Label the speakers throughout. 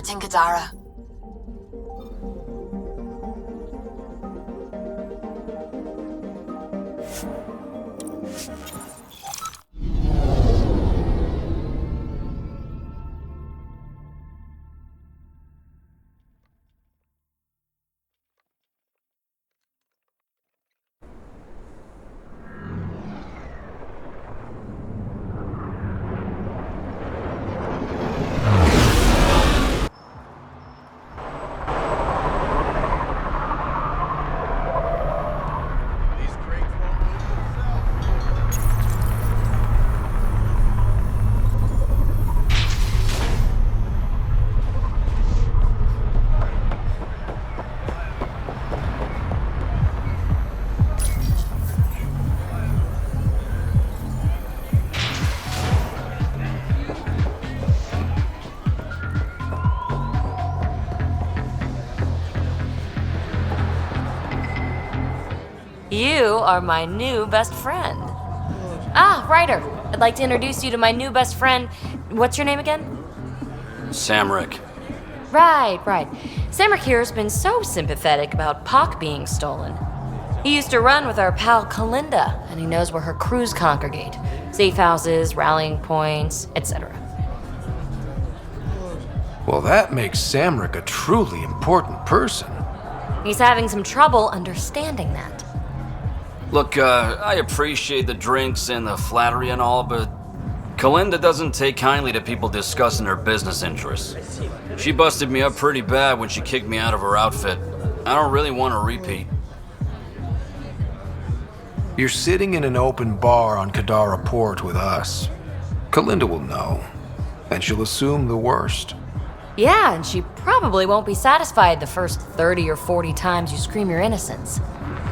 Speaker 1: orbiting Kadara.
Speaker 2: You are my new best friend. Ah, Ryder. I'd like to introduce you to my new best friend. What's your name again?
Speaker 3: Samric.
Speaker 2: Right. Samric here has been so sympathetic about Pock being stolen. He used to run with our pal Kalinda, and he knows where her crews congregate. Safe houses, rallying points, etc.
Speaker 4: Well, that makes Samric a truly important person.
Speaker 2: He's having some trouble understanding that.
Speaker 3: Look, I appreciate the drinks and the flattery and all, but Kalinda doesn't take kindly to people discussing her business interests. She busted me up pretty bad when she kicked me out of her outfit. I don't really want to repeat.
Speaker 4: You're sitting in an open bar on Kadara Port with us. Kalinda will know, and she'll assume the worst.
Speaker 2: Yeah, and she probably won't be satisfied the first 30 or 40 times you scream your innocence.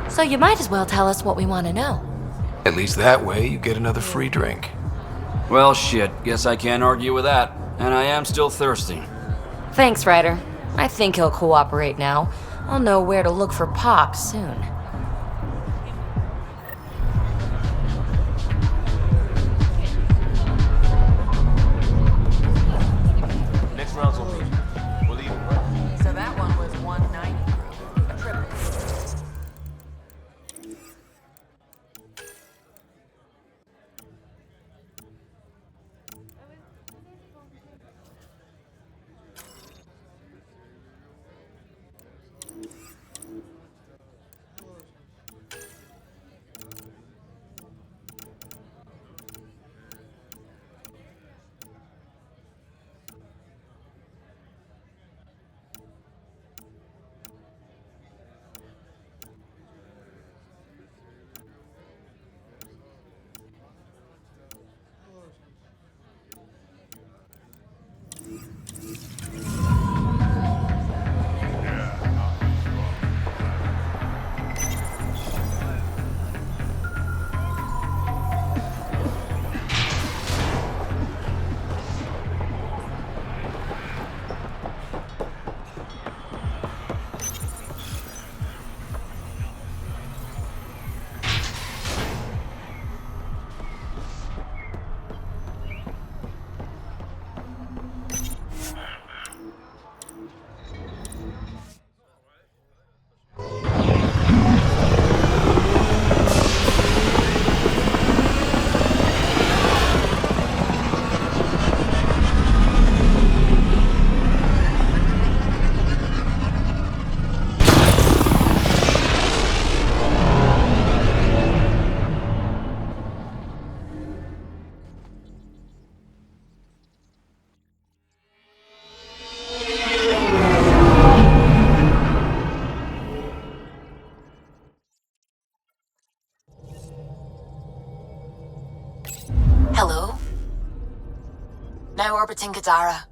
Speaker 2: So you might as well tell us what we want to know.
Speaker 4: At least that way you get another free drink.
Speaker 3: Well, shit, guess I can't argue with that. And I am still thirsty.
Speaker 2: Thanks, Ryder. I think he'll cooperate now. I'll know where to look for Pock soon.
Speaker 5: Next round's on me. We'll leave it right.
Speaker 1: So that one was 190 proof. A triple. Hello? Now orbiting Kadara.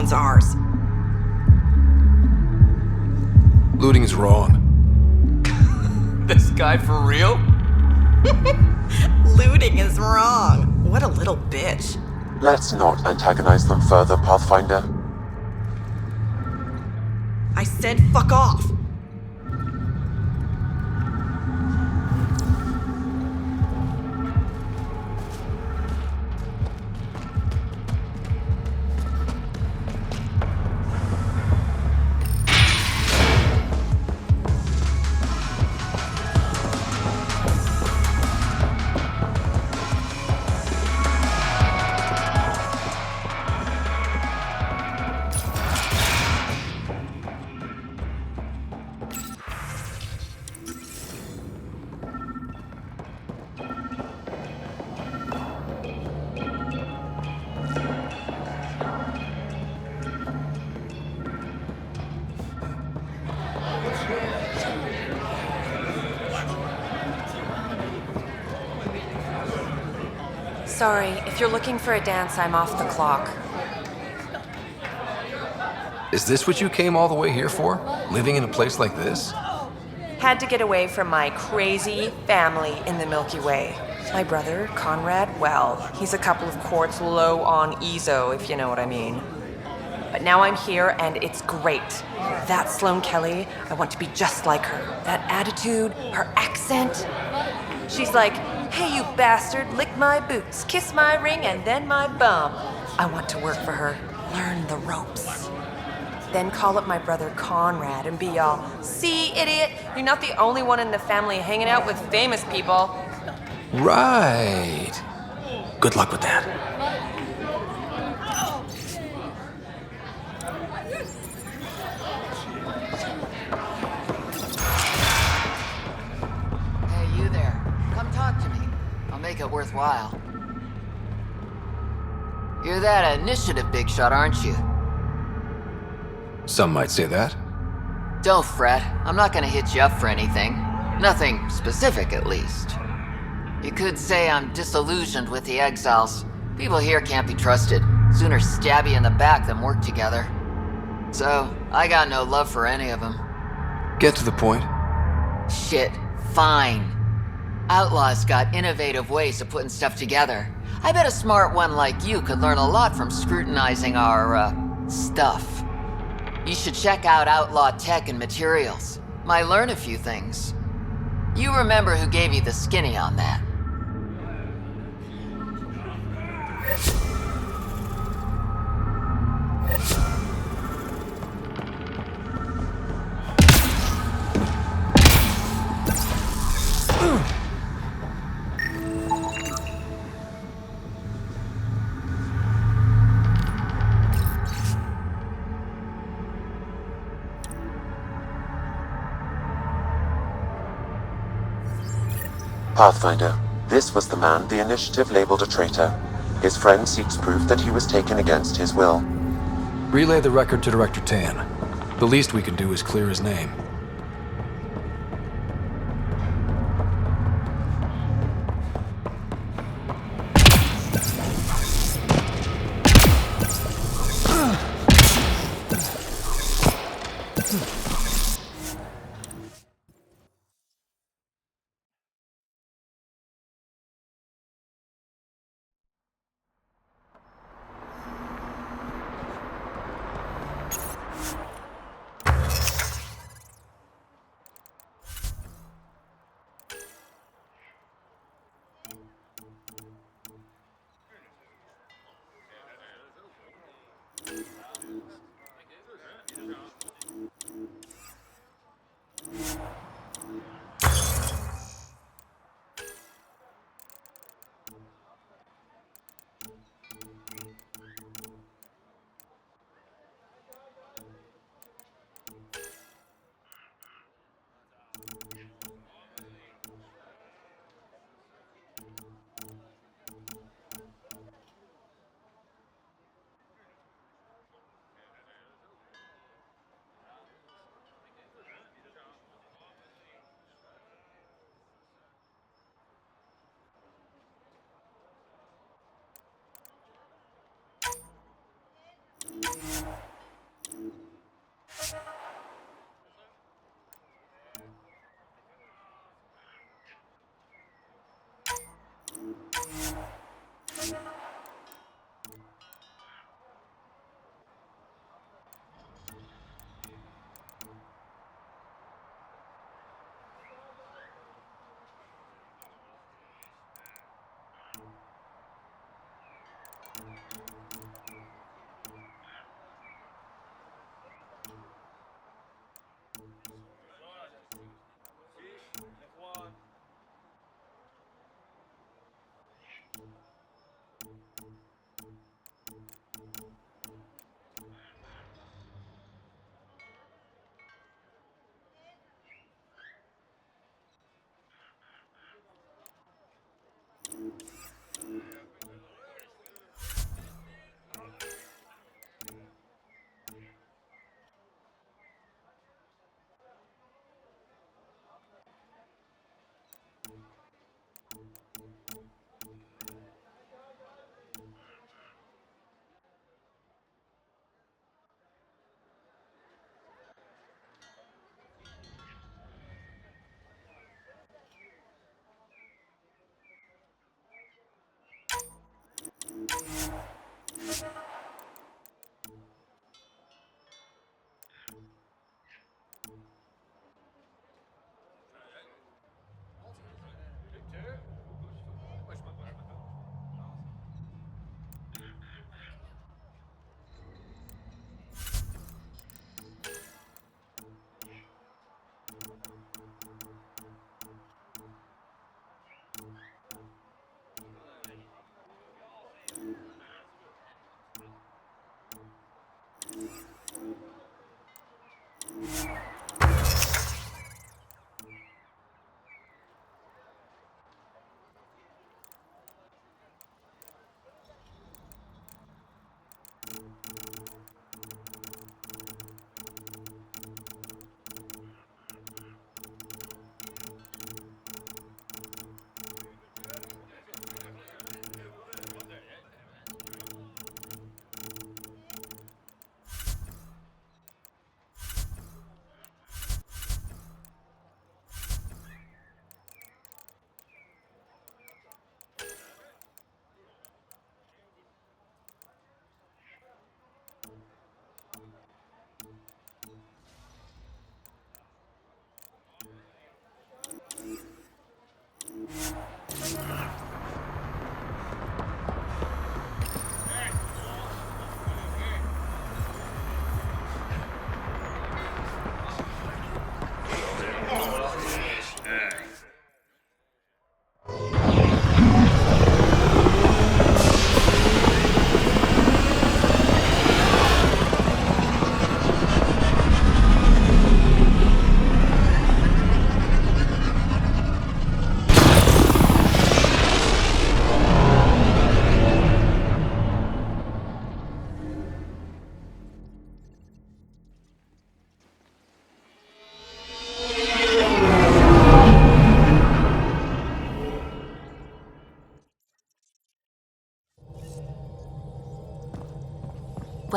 Speaker 6: one's ours.
Speaker 4: Looting is wrong.
Speaker 3: This guy for real?
Speaker 6: Looting is wrong. What a little bitch.
Speaker 7: Let's not antagonize them further, Pathfinder.
Speaker 6: I said fuck off.
Speaker 2: Sorry, if you're looking for a dance, I'm off the clock.
Speaker 4: Is this what you came all the way here for? Living in a place like this?
Speaker 6: Had to get away from my crazy family in the Milky Way. My brother, Conrad, well, he's a couple of quarts low on EZO, if you know what I mean. But now I'm here and it's great. That Sloane Kelly, I want to be just like her. That attitude, her accent. She's like, hey, you bastard, lick my boots, kiss my ring, and then my bum. I want to work for her, learn the ropes. Then call up my brother Conrad and be all, see, idiot, you're not the only one in the family hanging out with famous people.
Speaker 4: Right. Good luck with that.
Speaker 1: Hey, you there. Come talk to me. I'll make it worthwhile. You're that initiative big shot, aren't you?
Speaker 4: Some might say that.
Speaker 1: Don't fret. I'm not gonna hit you up for anything. Nothing specific, at least. You could say I'm disillusioned with the exiles. People here can't be trusted. Sooner stab you in the back than work together. So, I got no love for any of them.
Speaker 4: Get to the point.
Speaker 1: Shit, fine. Outlaws got innovative ways of putting stuff together. I bet a smart one like you could learn a lot from scrutinizing our, stuff. You should check out Outlaw Tech and Materials. Might learn a few things. You remember who gave you the skinny on that.
Speaker 7: Pathfinder, this was the man the Initiative labeled a traitor. His friend seeks proof that he was taken against his will.
Speaker 4: Relay the record to Director Tan. The least we can do is clear his name.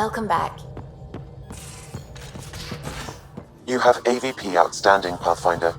Speaker 8: Welcome back.
Speaker 7: You have AVP outstanding, Pathfinder.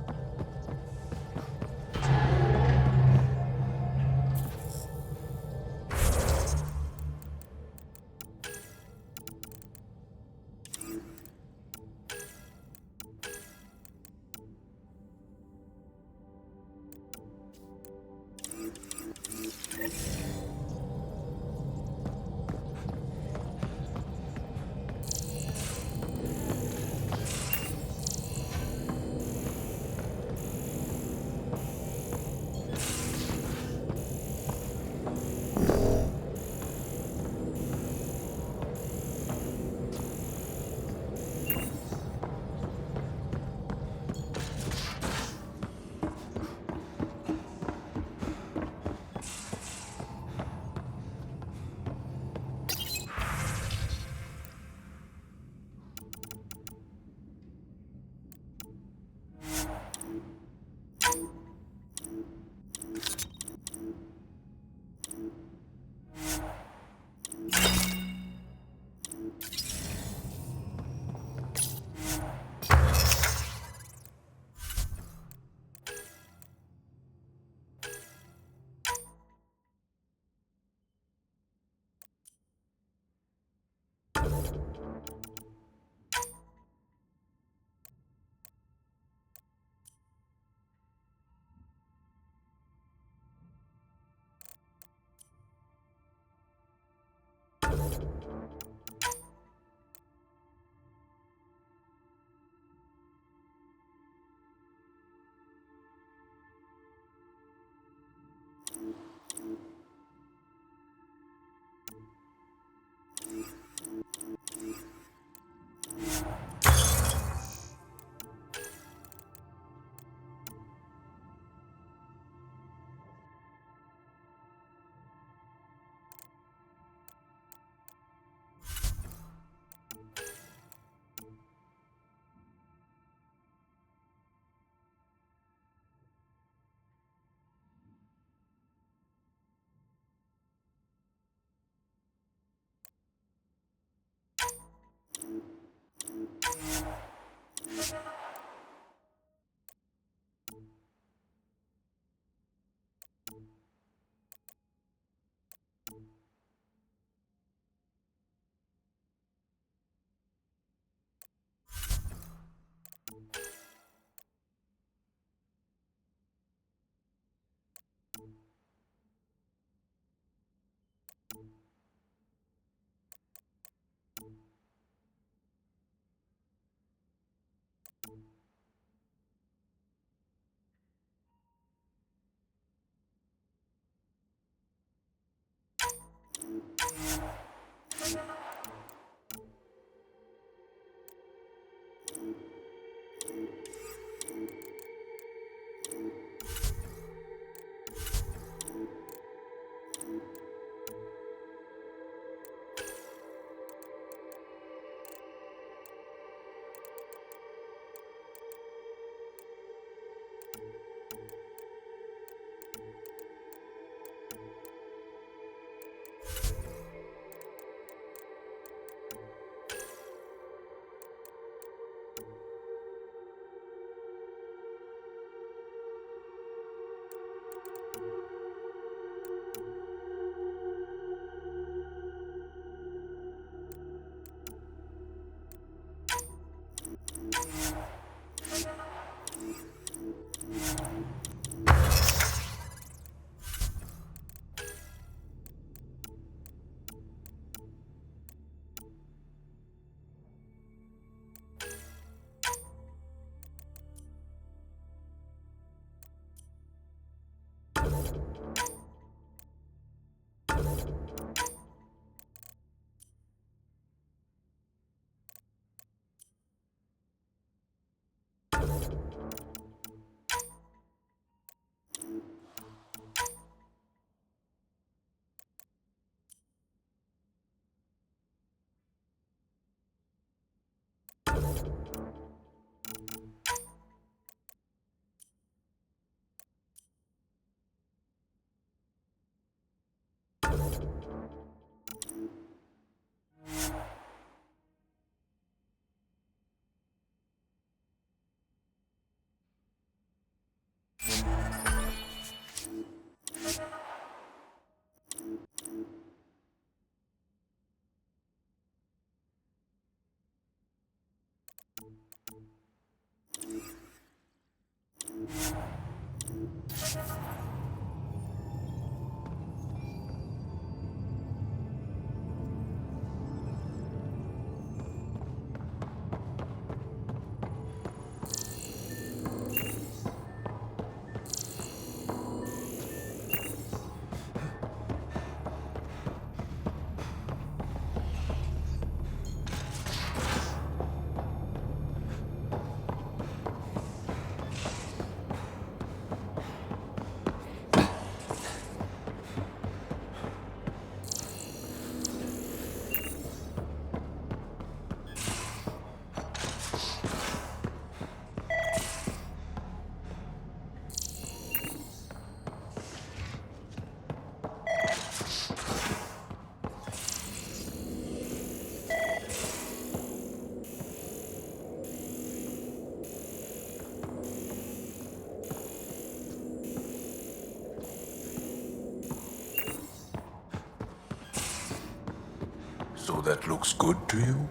Speaker 8: So that looks good to you?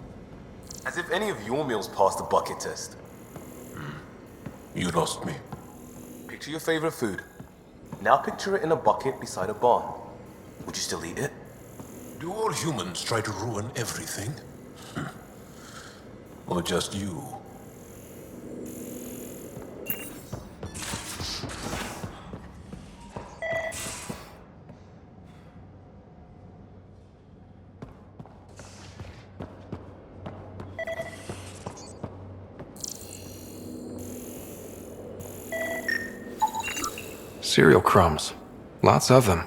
Speaker 5: As if any of your meals passed the bucket test.
Speaker 8: You lost me.
Speaker 5: Picture your favorite food. Now picture it in a bucket beside a barn. Would you still eat it?
Speaker 8: Do all humans try to ruin everything? Or just you?
Speaker 4: Cereal crumbs. Lots of them.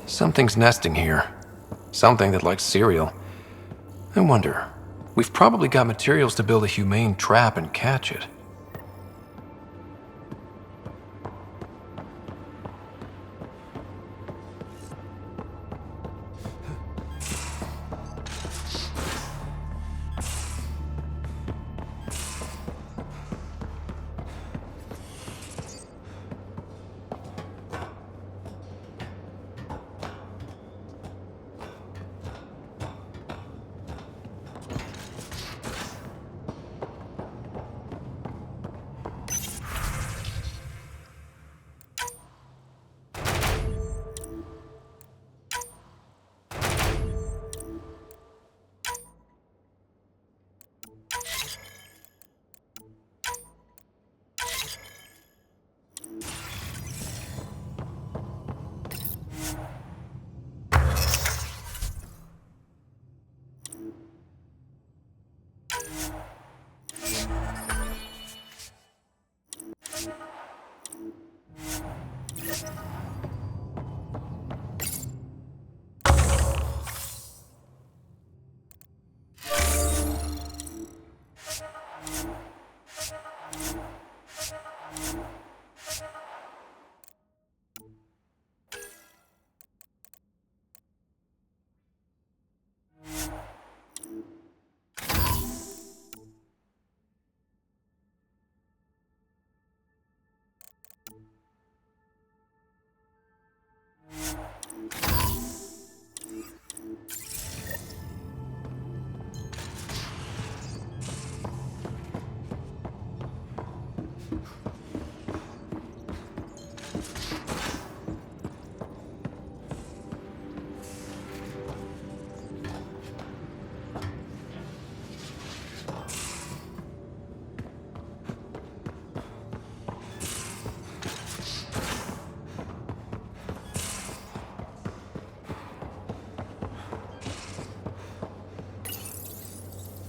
Speaker 4: Something's nesting here. Something that likes cereal. I wonder, we've probably got materials to build a humane trap and catch it.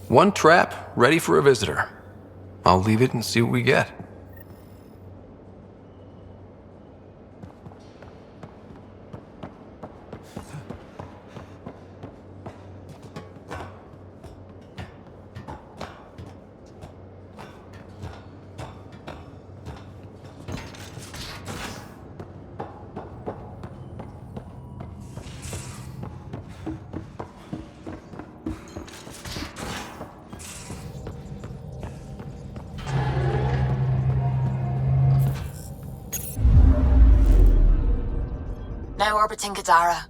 Speaker 4: One trap ready for a visitor. I'll leave it and see what we get.
Speaker 9: Now orbiting Kadara.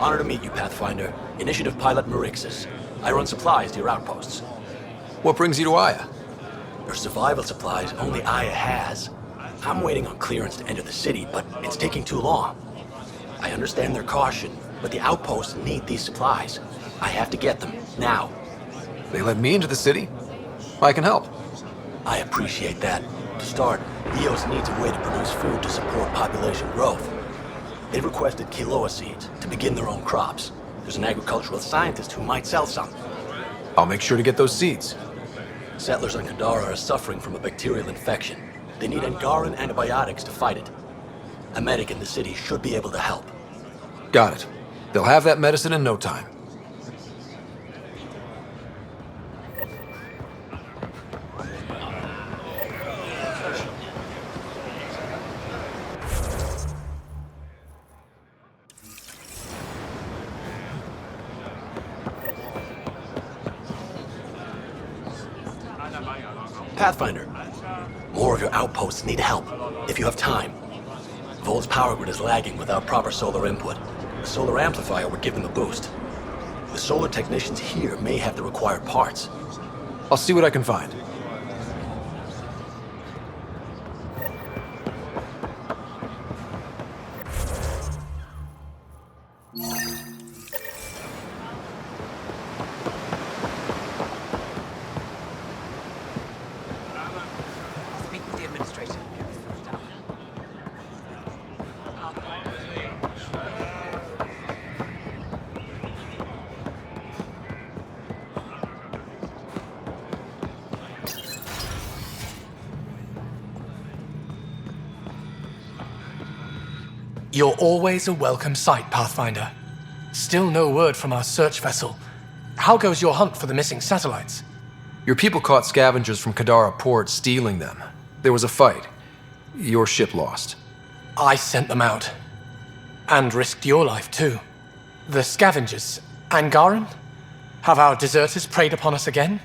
Speaker 10: Honor to meet you, Pathfinder. Initiative Pilot Marixus. I run supplies to your outposts.
Speaker 4: What brings you to Aya?
Speaker 10: Your survival supplies only Aya has. I'm waiting on clearance to enter the city, but it's taking too long. I understand their caution, but the outposts need these supplies. I have to get them, now.
Speaker 4: They let me into the city? I can help.
Speaker 10: I appreciate that. To start, Eos needs a way to produce food to support population growth. They've requested Kiloa seeds to begin their own crops. There's an agricultural scientist who might sell some.
Speaker 4: I'll make sure to get those seeds.
Speaker 10: Settlers on Kadara are suffering from a bacterial infection. They need Angaran antibiotics to fight it. A medic in the city should be able to help.
Speaker 4: Got it. They'll have that medicine in no time.
Speaker 10: Pathfinder, more of your outposts need help, if you have time. Vol's power grid is lagging without proper solar input. A solar amplifier would give them a boost. The solar technicians here may have the required parts.
Speaker 4: I'll see what I can find.
Speaker 11: Speak with the administrator.
Speaker 12: You're always a welcome sight, Pathfinder. Still no word from our search vessel. How goes your hunt for the missing satellites?
Speaker 4: Your people caught scavengers from Kadara port stealing them. There was a fight. Your ship lost.
Speaker 12: I sent them out. And risked your life, too. The scavengers, Angaran? Have our deserters preyed upon us again?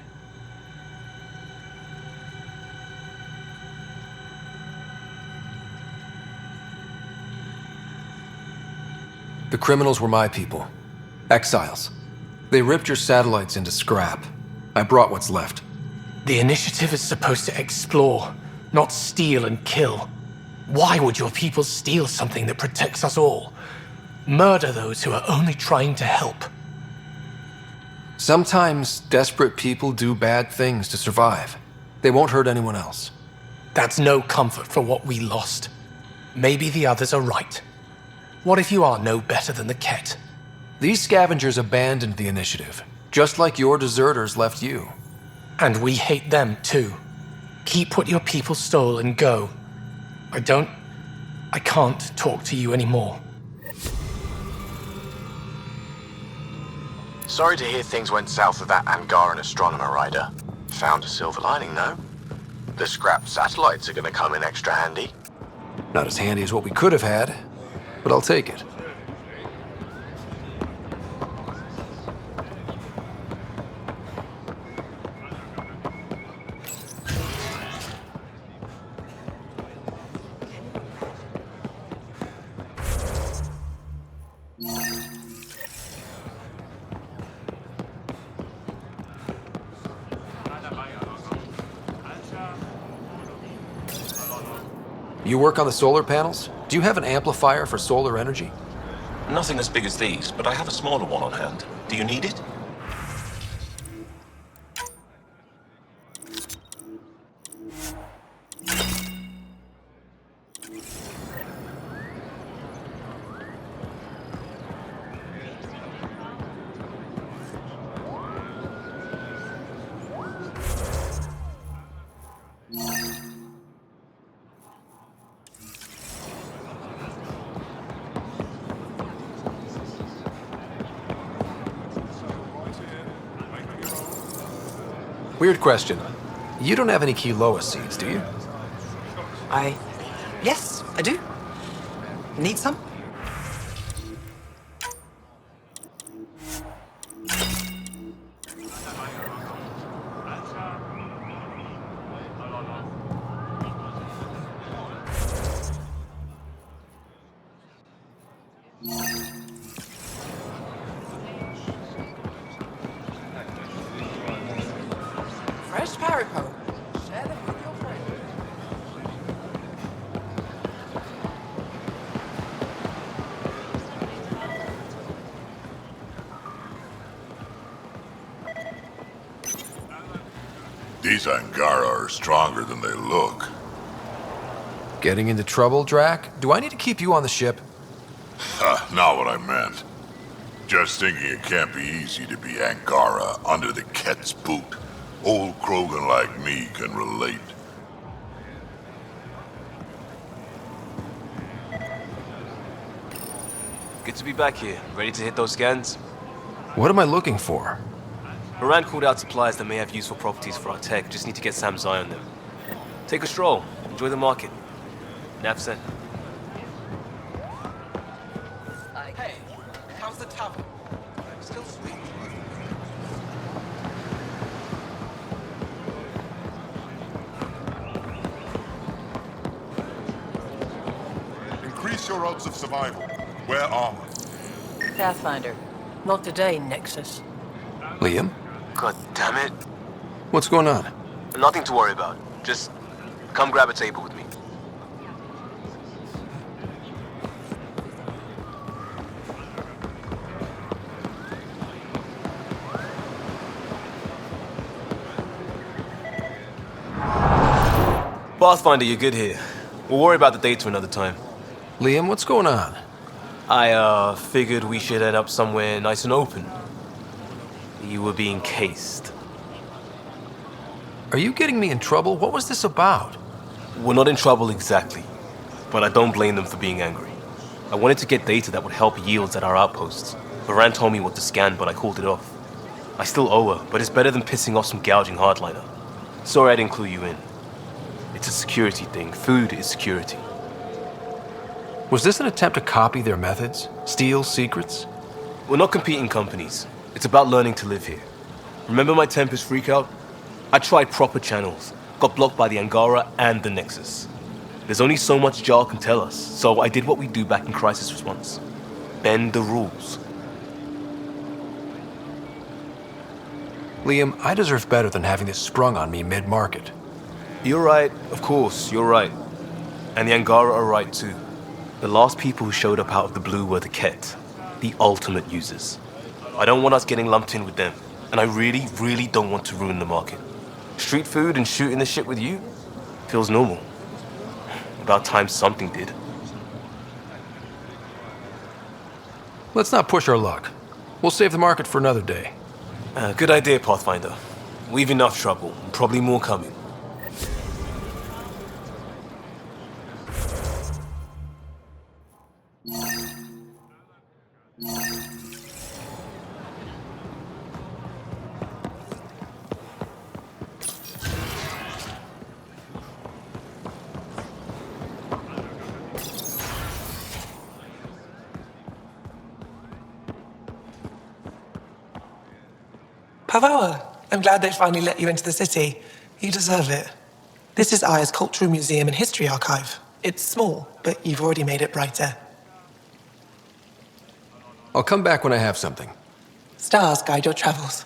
Speaker 4: The criminals were my people. Exiles. They ripped your satellites into scrap. I brought what's left.
Speaker 12: The initiative is supposed to explore, not steal and kill. Why would your people steal something that protects us all? Murder those who are only trying to help.
Speaker 4: Sometimes desperate people do bad things to survive. They won't hurt anyone else.
Speaker 12: That's no comfort for what we lost. Maybe the others are right. What if you are no better than the Ket?
Speaker 4: These scavengers abandoned the initiative, just like your deserters left you.
Speaker 12: And we hate them too. Keep what your people stole and go. I can't talk to you anymore.
Speaker 13: Sorry to hear things went south with that Angaran astronomer rider. Found a silver lining, though. The scrap satellites are gonna come in extra handy.
Speaker 4: Not as handy as what we could have had, but I'll take it. You work on the solar panels? Do you have an amplifier for solar energy?
Speaker 8: Nothing as big as these, but I have a smaller one on hand. Do you need it?
Speaker 4: Weird question. You don't have any Kiloa seeds, do you?
Speaker 11: Yes, I do. Need some? Fresh Paripo. Share them with your friends.
Speaker 14: These Angara are stronger than they look.
Speaker 4: Getting into trouble, Drac? Do I need to keep you on the ship?
Speaker 14: Not what I meant. Just thinking it can't be easy to be Angara under the Ket's boot. Old Krogan like me can relate.
Speaker 15: Good to be back here. Ready to hit those scans?
Speaker 4: What am I looking for?
Speaker 15: Moran called out supplies that may have useful properties for our tech. Just need to get Sam's eye on them. Take a stroll. Enjoy the market. Nav sent.
Speaker 11: Hey, how's the tavern? Still sweet.
Speaker 14: Increase your odds of survival. Wear armor.
Speaker 16: Pathfinder. Not today, Nexus.
Speaker 4: Liam?
Speaker 15: God damn it.
Speaker 4: What's going on?
Speaker 15: Nothing to worry about. Just come grab a table with me. Pathfinder, you're good here. We'll worry about the data another time.
Speaker 4: Liam, what's going on?
Speaker 15: I, figured we should head up somewhere nice and open. You were being cased.
Speaker 4: Are you getting me in trouble? What was this about?
Speaker 15: We're not in trouble exactly, but I don't blame them for being angry. I wanted to get data that would help yields at our outposts. Moran told me what to scan, but I called it off. I still owe her, but it's better than pissing off some gouging hardliner. Sorry I didn't clue you in. It's a security thing. Food is security.
Speaker 4: Was this an attempt to copy their methods? Steal secrets?
Speaker 15: We're not competing companies. It's about learning to live here. Remember my Tempest freakout? I tried proper channels. Got blocked by the Angara and the Nexus. There's only so much Jar can tell us, so I did what we do back in crisis response. bend the rules.
Speaker 4: Liam, I deserve better than having this sprung on me mid-market.
Speaker 15: You're right, of course, you're right. And the Angara are right too. The last people who showed up out of the blue were the Ket, the ultimate users. I don't want us getting lumped in with them, and I really, really don't want to ruin the market. Street food and shooting the shit with you feels normal. About time something did.
Speaker 4: Let's not push our luck. We'll save the market for another day.
Speaker 15: Good idea, Pathfinder. We've enough trouble, probably more coming.
Speaker 17: Pavoa, I'm glad they finally let you into the city. You deserve it. This is Aya's Cultural Museum and History Archive. It's small, but you've already made it brighter.
Speaker 4: I'll come back when I have something.
Speaker 17: Stars guide your travels.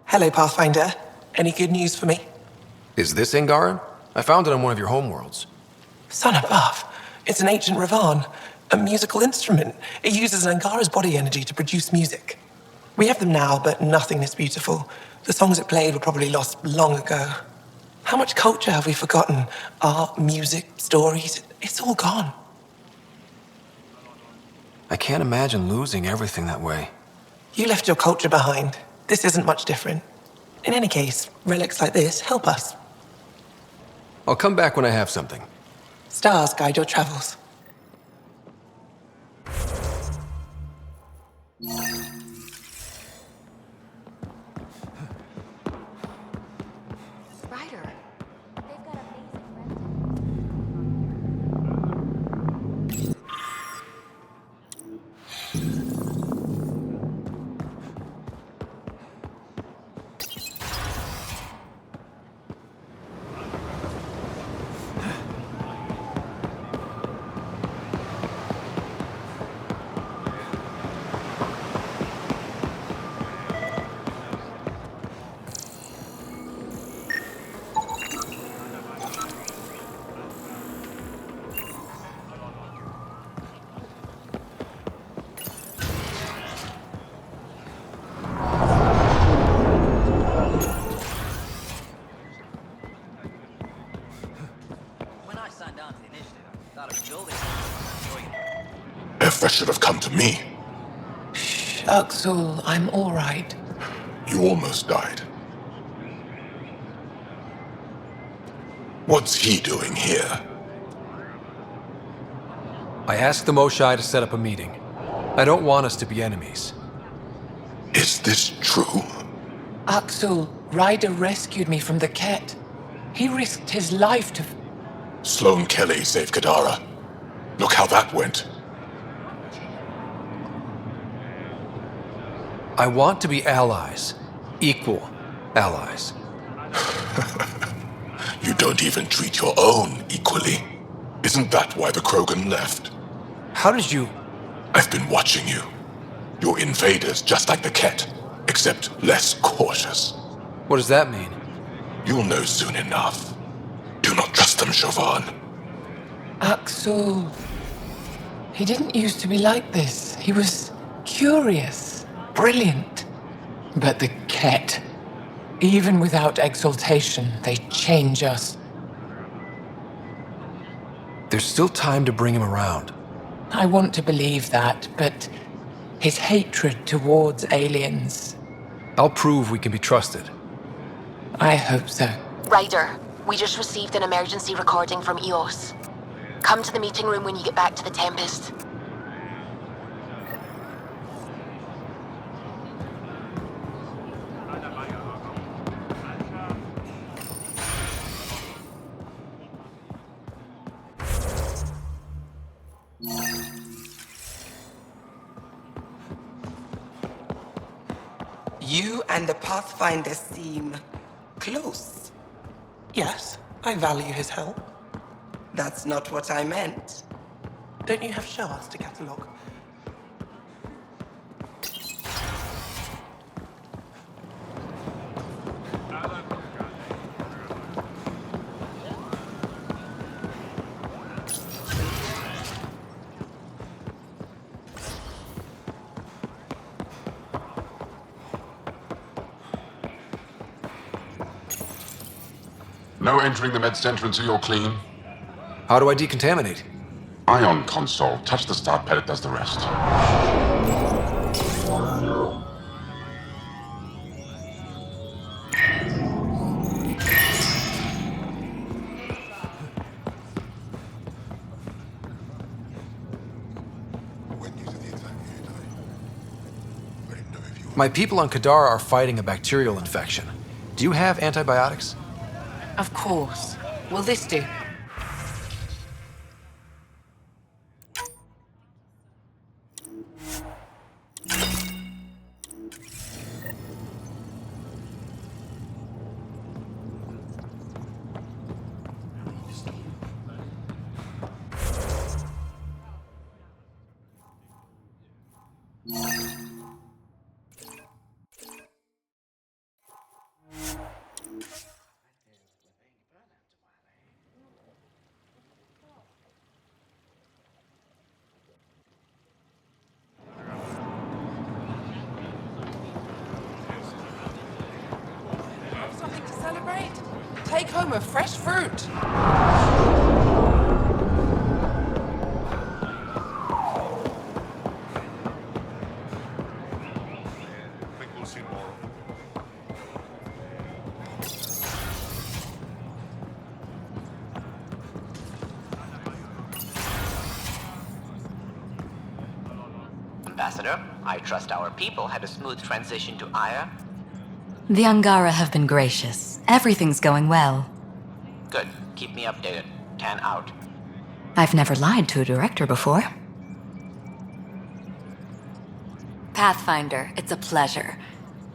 Speaker 17: Hello, Pathfinder. Any good news for me?
Speaker 4: Is this Angaran? I found it on one of your homeworlds.
Speaker 17: Son above. It's an ancient Ravan, a musical instrument. It uses Angara's body energy to produce music. We have them now, but nothing this beautiful. The songs it played were probably lost long ago. How much culture have we forgotten? Art, music, stories, it's all gone.
Speaker 4: I can't imagine losing everything that way.
Speaker 17: You left your culture behind. This isn't much different. In any case, relics like this help us.
Speaker 4: I'll come back when I have something.
Speaker 17: Stars guide your travels.
Speaker 2: Ryder, they've got
Speaker 8: If should have come to me.
Speaker 17: Axel, I'm all right.
Speaker 8: You almost died. What's he doing here?
Speaker 4: I asked the Moshai to set up a meeting. I don't want us to be enemies.
Speaker 8: Is this true?
Speaker 17: Axel, Ryder rescued me from the Ket. He risked his life to...
Speaker 8: Sloane Kelly saved Kadara. Look how that went.
Speaker 4: I want to be allies. Equal allies.
Speaker 8: You don't even treat your own equally. Isn't that why the Krogan left?
Speaker 4: How did you...
Speaker 8: I've been watching you. You're invaders just like the Ket, except less cautious.
Speaker 4: What does that mean?
Speaker 8: You'll know soon enough. Do not trust them, Chauvin.
Speaker 17: Axel... He didn't used to be like this. He was curious, brilliant. But the Ket, even without exaltation, they change us.
Speaker 4: There's still time to bring him around.
Speaker 17: I want to believe that, but his hatred towards aliens...
Speaker 4: I'll prove we can be trusted.
Speaker 17: I hope so.
Speaker 9: Ryder, we just received an emergency recording from EOS. Come to the meeting room when you get back to the Tempest.
Speaker 17: You and the Pathfinder seem close. Yes, I value his help. That's not what I meant. Don't you have shards to catalog?
Speaker 8: No entering the med center until you're clean.
Speaker 4: How do I decontaminate?
Speaker 8: Ion console. Touch the start pad, it does the rest.
Speaker 4: My people on Kadara are fighting a bacterial infection. Do you have antibiotics?
Speaker 11: Of course. Will this do? Something to celebrate? Take home a fresh fruit.
Speaker 18: Ambassador, I trust our people had a smooth transition to Aya.
Speaker 19: The Angara have been gracious. Everything's going well.
Speaker 18: Good. Keep me updated. 10 out.
Speaker 19: I've never lied to a director before.
Speaker 2: Pathfinder, it's a pleasure.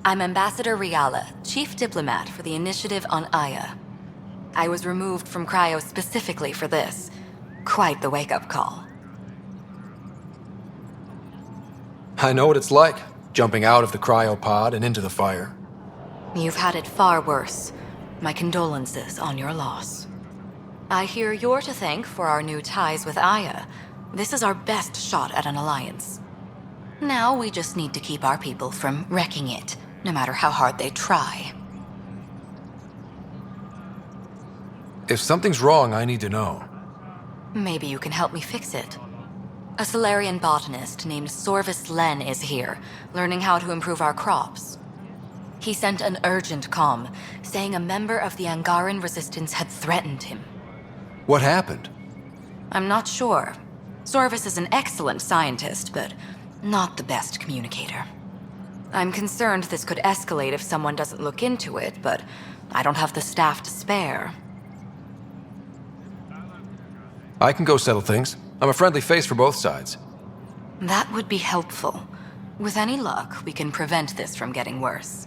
Speaker 2: I'm Ambassador Riala, Chief Diplomat for the Initiative on Aya. I was removed from Cryo specifically for this. Quite the wake-up call.
Speaker 4: I know what it's like, jumping out of the cryopod and into the fire.
Speaker 2: You've had it far worse. My condolences on your loss. I hear you're to thank for our new ties with Aya. This is our best shot at an alliance. Now we just need to keep our people from wrecking it, no matter how hard they try.
Speaker 4: If something's wrong, I need to know.
Speaker 2: Maybe you can help me fix it. A Solarian botanist named Sorvis Len is here, learning how to improve our crops. He sent an urgent comm, saying a member of the Angaran resistance had threatened him.
Speaker 4: What happened?
Speaker 2: I'm not sure. Sorvis is an excellent scientist, but not the best communicator. I'm concerned this could escalate if someone doesn't look into it, but I don't have the staff to spare.
Speaker 4: I can go settle things. I'm a friendly face for both sides.
Speaker 2: That would be helpful. With any luck, we can prevent this from getting worse.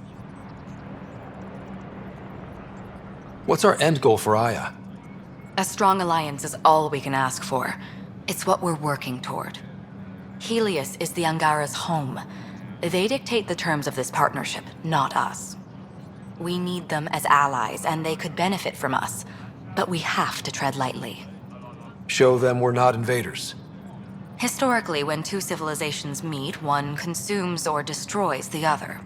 Speaker 4: What's our end goal for Aya?
Speaker 2: A strong alliance is all we can ask for. It's what we're working toward. Helios is the Angara's home. They dictate the terms of this partnership, not us. We need them as allies, and they could benefit from us. But we have to tread lightly.
Speaker 4: Show them we're not invaders.
Speaker 2: Historically, when two civilizations meet, one consumes or destroys the other.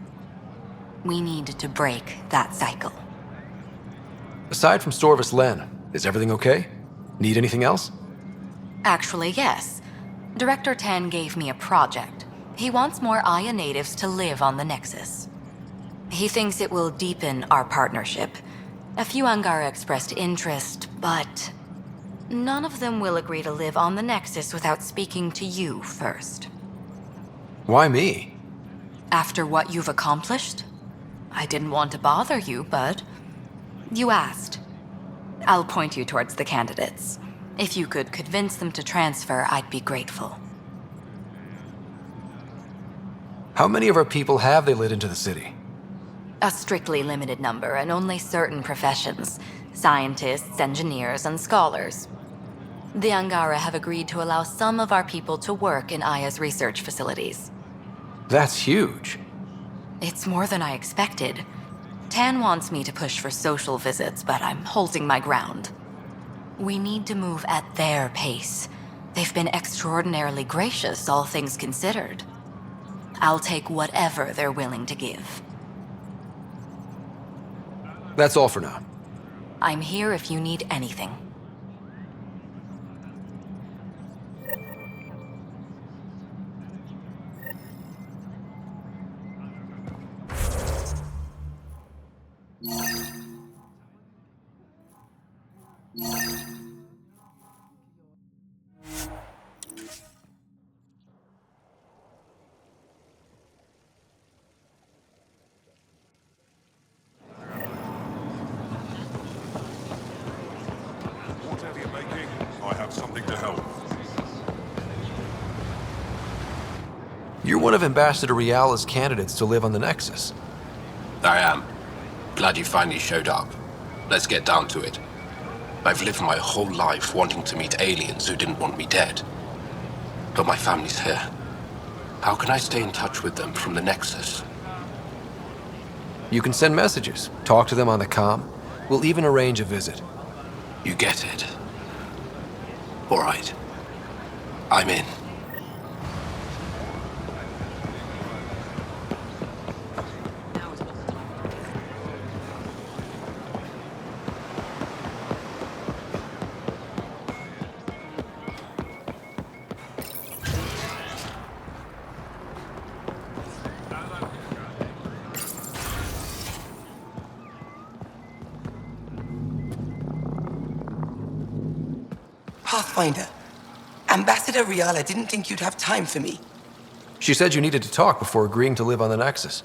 Speaker 2: We need to break that cycle.
Speaker 4: Aside from Sorvis Len, is everything okay? Need anything else?
Speaker 2: Actually, yes. Director Tan gave me a project. He wants more Aya natives to live on the Nexus. He thinks it will deepen our partnership. A few Angara expressed interest, but none of them will agree to live on the Nexus without speaking to you first.
Speaker 4: Why me?
Speaker 2: After what you've accomplished? I didn't want to bother you, but you asked. I'll point you towards the candidates. If you could convince them to transfer, I'd be grateful.
Speaker 4: How many of our people have they let into the city?
Speaker 19: A strictly limited number, and only certain professions. Scientists, engineers, and scholars. The Angara have agreed to allow some of our people to work in Aya's research facilities.
Speaker 4: That's huge.
Speaker 19: It's more than I expected. Tan wants me to push for social visits, but I'm holding my ground. We need to move at their pace. They've been extraordinarily gracious, all things considered. I'll take whatever they're willing to give.
Speaker 4: That's all for now.
Speaker 19: I'm here if you need anything.
Speaker 14: Whatever you're making, I have something to help.
Speaker 4: You're one of Ambassador Riala's candidates to live on the Nexus.
Speaker 13: I am. Glad you finally showed up. Let's get down to it. I've lived my whole life wanting to meet aliens who didn't want me dead. But my family's here. How can I stay in touch with them from the Nexus?
Speaker 4: You can send messages, talk to them on the comm. We'll even arrange a visit.
Speaker 13: You get it. All right. I'm in.
Speaker 17: Pathfinder, Ambassador Riala didn't think you'd have time for me.
Speaker 4: She said you needed to talk before agreeing to live on the Nexus.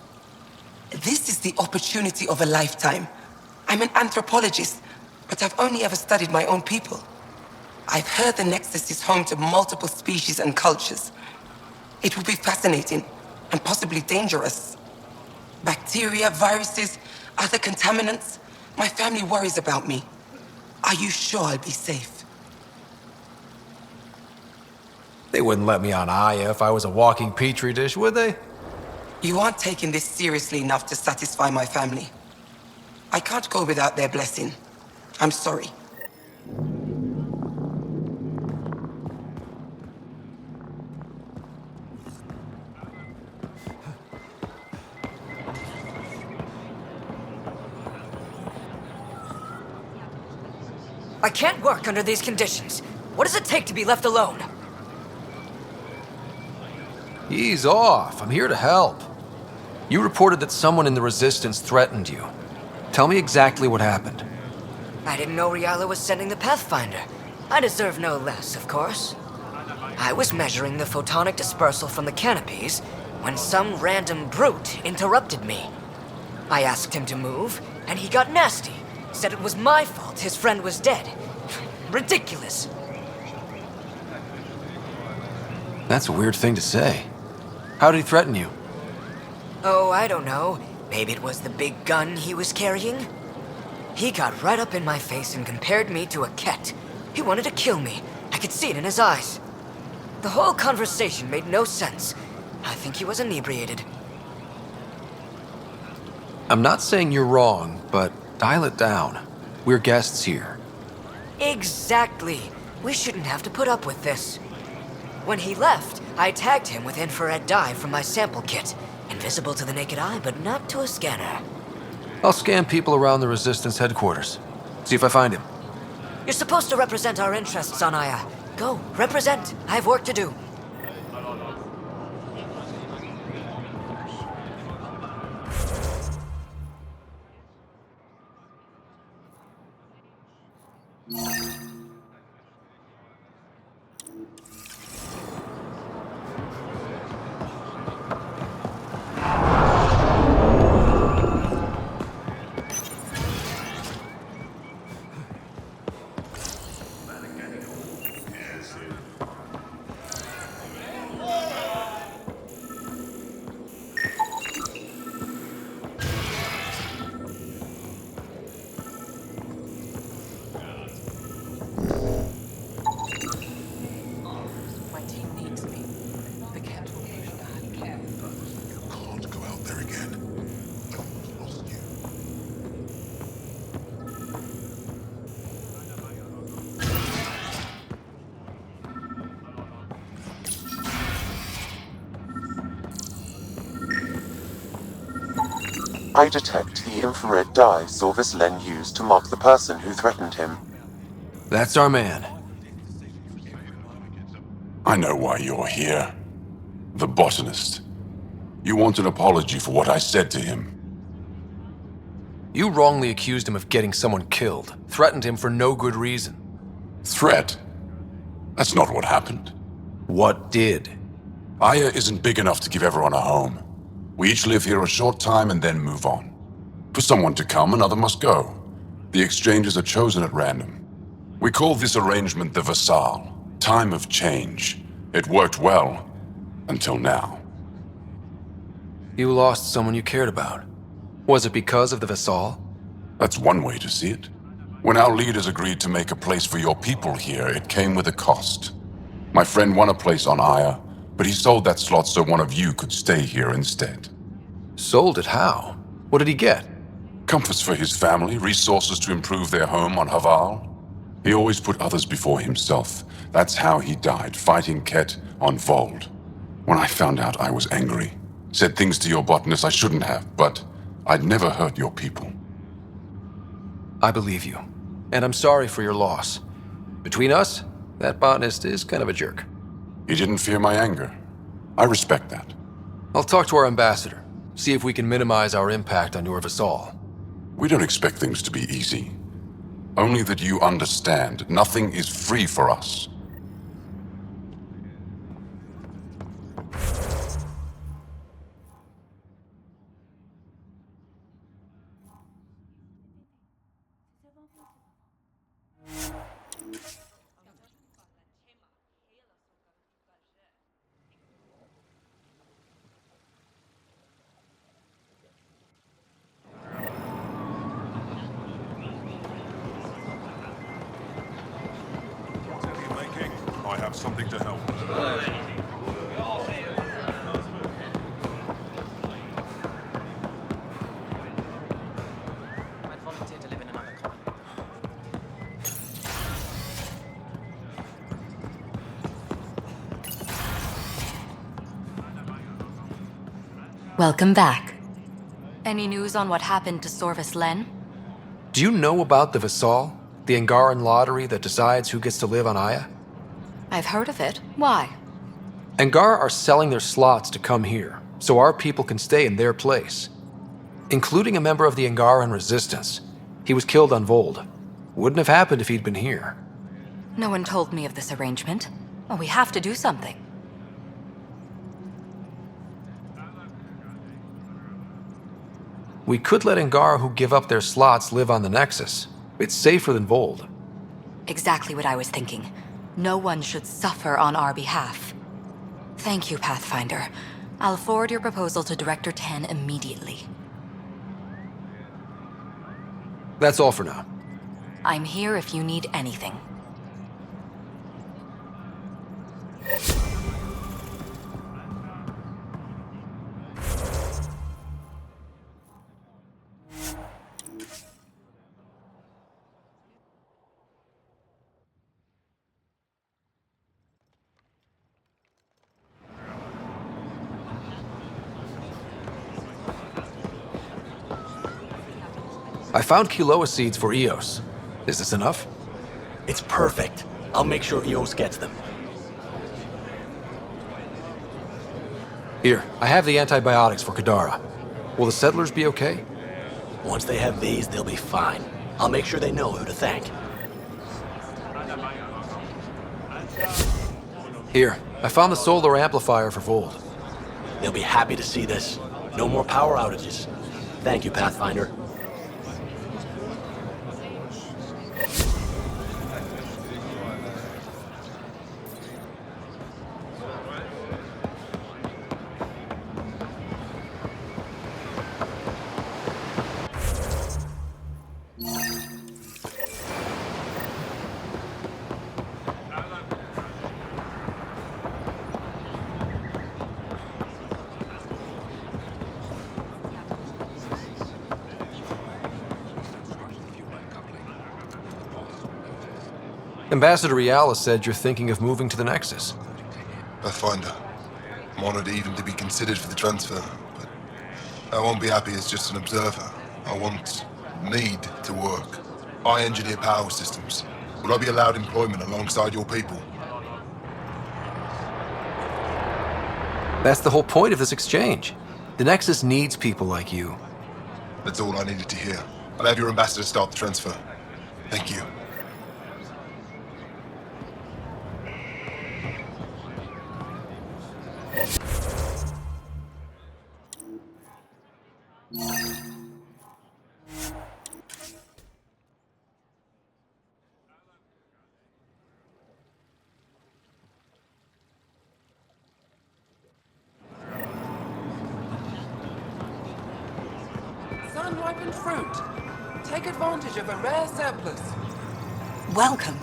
Speaker 17: This is the opportunity of a lifetime. I'm an anthropologist, but I've only ever studied my own people. I've heard the Nexus is home to multiple species and cultures. It will be fascinating and possibly dangerous. Bacteria, viruses, other contaminants. My family worries about me. Are you sure I'll be safe?
Speaker 4: They wouldn't let me on Aya if I was a walking petri dish, would they?
Speaker 17: You aren't taking this seriously enough to satisfy my family. I can't go without their blessing. I'm sorry.
Speaker 20: I can't work under these conditions. What does it take to be left alone?
Speaker 4: Ease off. I'm here to help. You reported that someone in the Resistance threatened you. Tell me exactly what happened.
Speaker 20: I didn't know Riala was sending the Pathfinder. I deserve no less, of course. I was measuring the photonic dispersal from the canopies when some random brute interrupted me. I asked him to move, and he got nasty. Said it was my fault his friend was dead. Ridiculous.
Speaker 4: That's a weird thing to say. How did he threaten you?
Speaker 20: Oh, I don't know. Maybe it was the big gun he was carrying? He got right up in my face and compared me to a cat. He wanted to kill me. I could see it in his eyes. The whole conversation made no sense. I think he was inebriated.
Speaker 4: I'm not saying you're wrong, but dial it down. We're guests here.
Speaker 20: Exactly. We shouldn't have to put up with this. When he left, I tagged him with infrared dye from my sample kit. Invisible to the naked eye, but not to a scanner.
Speaker 4: I'll scan people around the Resistance headquarters. See if I find him.
Speaker 20: You're supposed to represent our interests on Aya. Go, represent. I have work to do.
Speaker 7: I detect the infrared dye Sorvis Len used to mark the person who threatened him.
Speaker 4: That's our man.
Speaker 8: I know why you're here. The botanist. You want an apology for what I said to him.
Speaker 4: You wrongly accused him of getting someone killed, threatened him for no good reason.
Speaker 8: Threat? That's not what happened.
Speaker 4: What did?
Speaker 8: Aya isn't big enough to give everyone a home. We each live here a short time and then move on. For someone to come, another must go. The exchanges are chosen at random. We call this arrangement the Vassal, time of change. It worked well, until now.
Speaker 4: You lost someone you cared about. Was it because of the Vassal?
Speaker 8: That's one way to see it. When our leaders agreed to make a place for your people here, it came with a cost. My friend won a place on Aya, but he sold that slot so one of you could stay here instead.
Speaker 4: Sold it how? What did he get?
Speaker 8: Comforts for his family, resources to improve their home on Haval. He always put others before himself. That's how he died, fighting Ket on Vold. When I found out, I was angry. Said things to your botanist I shouldn't have, but I'd never hurt your people.
Speaker 4: I believe you. And I'm sorry for your loss. Between us, that botanist is kind of a jerk.
Speaker 8: He didn't fear my anger. I respect that.
Speaker 4: I'll talk to our ambassador. See if we can minimize our impact on your Vassal.
Speaker 8: We don't expect things to be easy. Only that you understand, nothing is free for us.
Speaker 14: I have something to help.
Speaker 19: Welcome back. Any news on what happened to Sorvis Len?
Speaker 4: Do you know about the Vassal? The Angaran lottery that decides who gets to live on Aya?
Speaker 19: I've heard of it. Why?
Speaker 4: Angara are selling their slots to come here, so our people can stay in their place. Including a member of the Angaran resistance. He was killed on Vold. Wouldn't have happened if he'd been here.
Speaker 19: No one told me of this arrangement. Well, we have to do something.
Speaker 4: We could let Angara who give up their slots live on the Nexus. It's safer than Vold.
Speaker 19: Exactly what I was thinking. No one should suffer on our behalf. Thank you, Pathfinder. I'll forward your proposal to Director Tan immediately.
Speaker 4: That's all for now.
Speaker 19: I'm here if you need anything.
Speaker 4: I found Kiloa seeds for Eos. Is this enough?
Speaker 10: It's perfect. I'll make sure Eos gets them.
Speaker 4: Here, I have the antibiotics for Kadara. Will the settlers be okay?
Speaker 10: Once they have these, they'll be fine. I'll make sure they know who to thank.
Speaker 4: Here, I found the solar amplifier for Vold.
Speaker 10: They'll be happy to see this. No more power outages. Thank you, Pathfinder.
Speaker 4: Ambassador Riala said you're thinking of moving to the Nexus.
Speaker 21: Pathfinder. I'm honored even to be considered for the transfer, but I won't be happy as just an observer. Need to work. I engineer power systems. Will I be allowed employment alongside your people?
Speaker 4: That's the whole point of this exchange. The Nexus needs people like you.
Speaker 21: That's all I needed to hear. I'll have your ambassador start the transfer. Thank you.
Speaker 11: Sun-ripened fruit. Take advantage of a rare surplus.
Speaker 22: Welcome.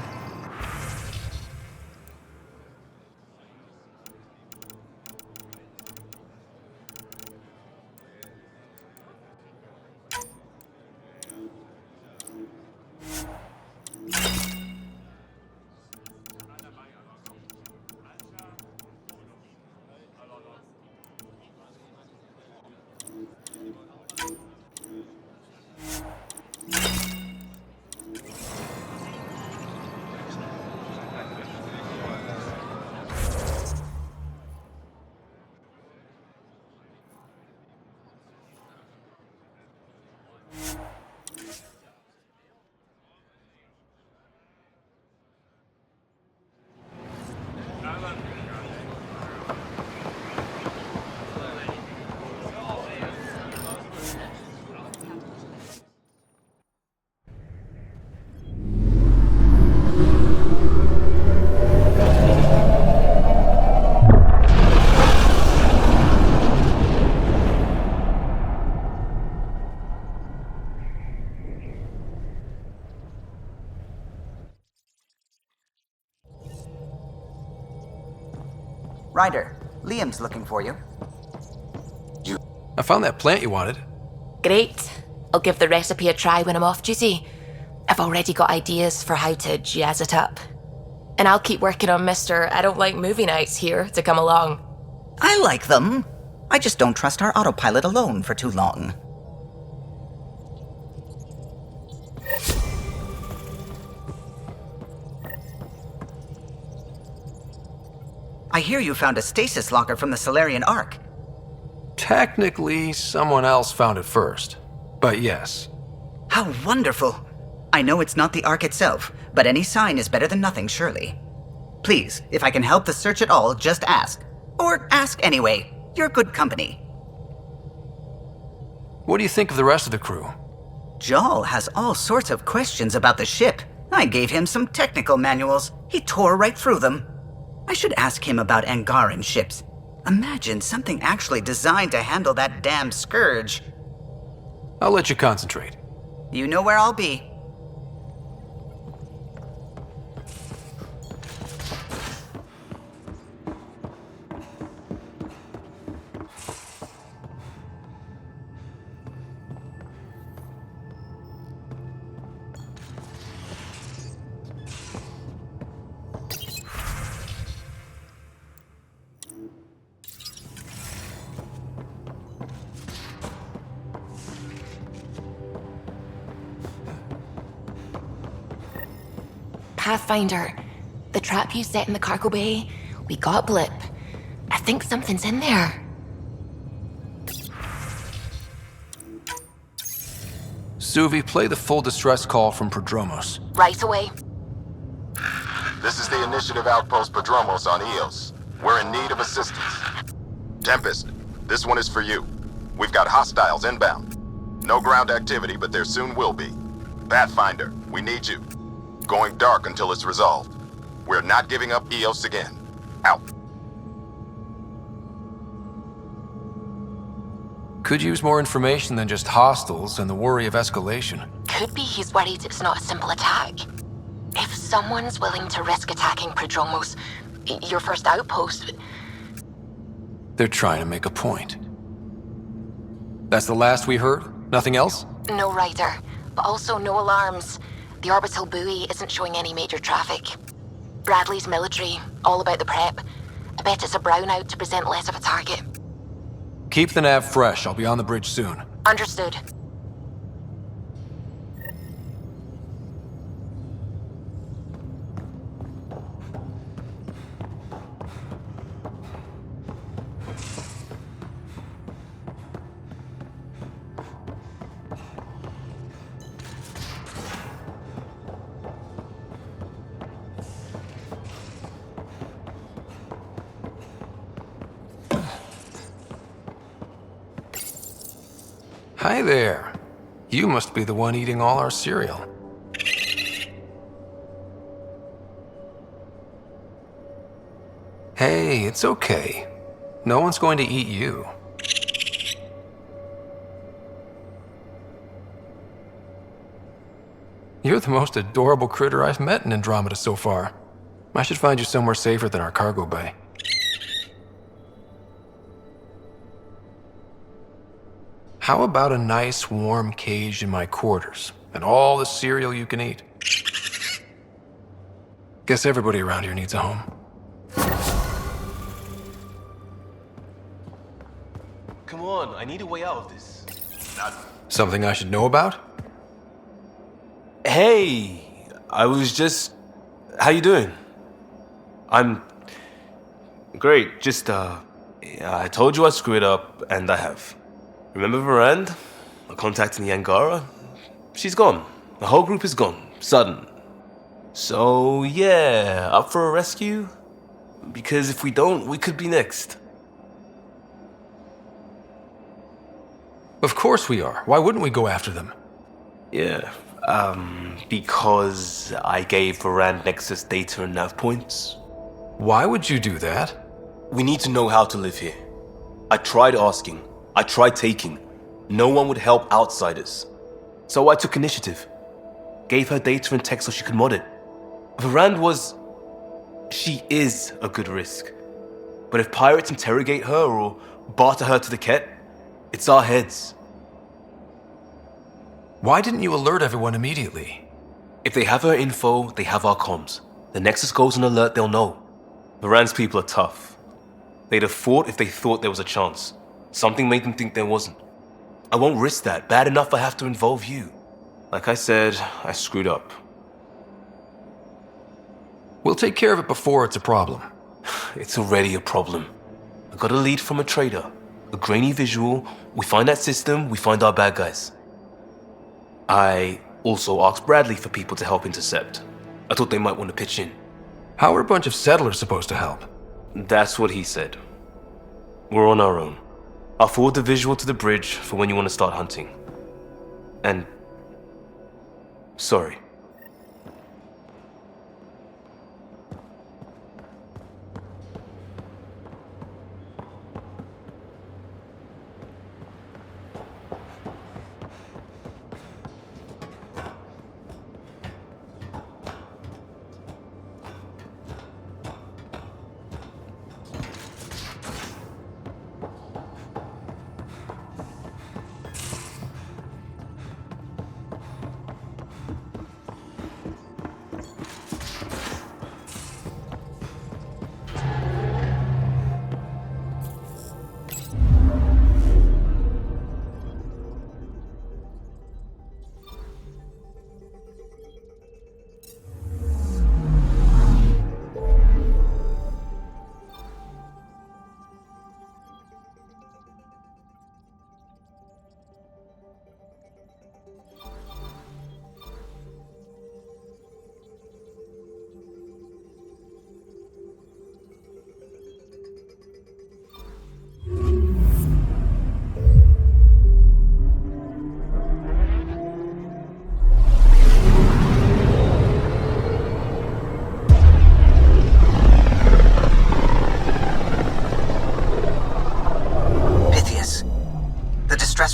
Speaker 23: Ryder, Liam's looking for you.
Speaker 4: I found that plant you wanted.
Speaker 9: Great. I'll give the recipe a try when I'm off duty. I've already got ideas for how to jazz it up. And I'll keep working on Mr. I don't like movie nights here to come along.
Speaker 23: I like them. I just don't trust our autopilot alone for too long. I hear you found a stasis locker from the Solarian Ark.
Speaker 4: Technically, someone else found it first. But yes.
Speaker 23: How wonderful. I know it's not the Ark itself, but any sign is better than nothing, surely. Please, if I can help the search at all, just ask. Or ask anyway. You're good company.
Speaker 4: What do you think of the rest of the crew?
Speaker 23: Jal has all sorts of questions about the ship. I gave him some technical manuals. He tore right through them. I should ask him about Angaran ships. Imagine something actually designed to handle that damn scourge.
Speaker 4: I'll let you concentrate.
Speaker 23: You know where I'll be.
Speaker 9: Pathfinder, the trap you set in the cargo bay, we got a blip. I think something's in there.
Speaker 4: Suvi, play the full distress call from Prodromos.
Speaker 9: Right away.
Speaker 24: This is the Initiative Outpost Prodromos on Eos. We're in need of assistance. Tempest, this one is for you. We've got hostiles inbound. No ground activity, but there soon will be. Pathfinder, we need you. Going dark until it's resolved. We're not giving up Eos again. Out.
Speaker 4: Could use more information than just hostiles and the worry of escalation.
Speaker 9: Could be he's worried it's not a simple attack. If someone's willing to risk attacking Prodromos, your first outpost...
Speaker 4: They're trying to make a point. That's the last we heard? Nothing else?
Speaker 9: No rider, but also no alarms. The orbital buoy isn't showing any major traffic. Bradley's military, all about the prep. I bet it's a brownout to present less of a target.
Speaker 4: Keep the nav fresh. I'll be on the bridge soon.
Speaker 9: Understood.
Speaker 4: Hi there. You must be the one eating all our cereal. Hey, it's okay. No one's going to eat you. You're the most adorable critter I've met in Andromeda so far. I should find you somewhere safer than our cargo bay. How about a nice warm cage in my quarters and all the cereal you can eat? Guess everybody around here needs a home.
Speaker 15: Come on, I need a way out of this.
Speaker 4: Something I should know about?
Speaker 15: Hey, I was just... How you doing? I'm... Great, just, I told you I'd screw it up, and I have. Remember Varand? I contacted the Angara? She's gone. The whole group is gone. Sudden. So, yeah, up for a rescue? Because if we don't, we could be next.
Speaker 4: Of course we are. Why wouldn't we go after them?
Speaker 15: Yeah, because I gave Varand Nexus data and nav points.
Speaker 4: Why would you do that?
Speaker 15: We need to know how to live here. I tried asking. I tried taking. No one would help outsiders. So I took initiative. Gave her data and tech so she could mod it. Varand was... She is a good risk. But if pirates interrogate her or barter her to the Ket, it's our heads.
Speaker 4: Why didn't you alert everyone immediately?
Speaker 15: If they have her info, they have our comms. The Nexus goes on alert, they'll know. Varand's people are tough. They'd have fought if they thought there was a chance. Something made them think there wasn't. I won't risk that. Bad enough I have to involve you. Like I said, I screwed up.
Speaker 4: We'll take care of it before it's a problem.
Speaker 15: It's already a problem. I got a lead from a trader. A grainy visual. We find that system, we find our bad guys. I also asked Bradley for people to help intercept. I thought they might want to pitch in.
Speaker 4: How are a bunch of settlers supposed to help?
Speaker 15: That's what he said. We're on our own. I'll forward the visual to the bridge for when you want to start hunting. And... sorry.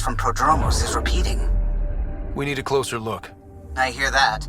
Speaker 23: From Prodromos is repeating.
Speaker 4: We need a closer look.
Speaker 23: I hear that.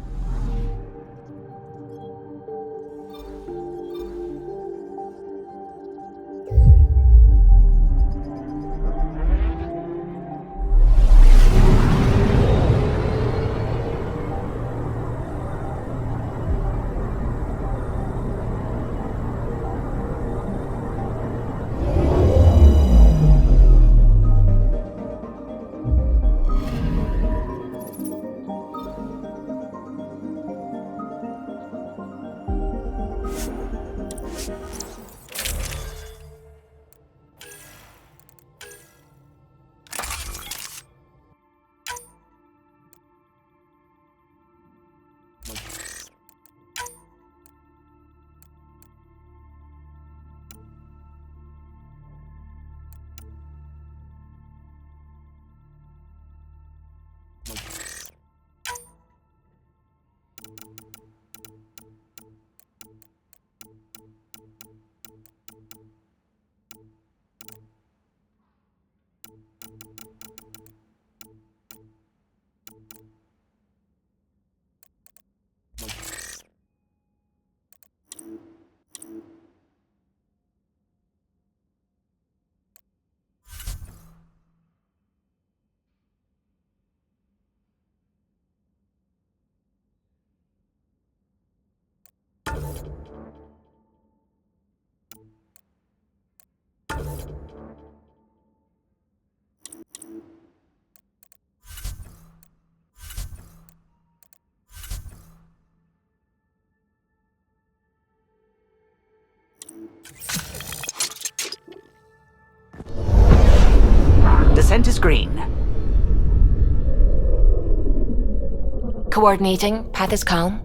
Speaker 23: descent is green.
Speaker 9: Coordinating. Path is calm.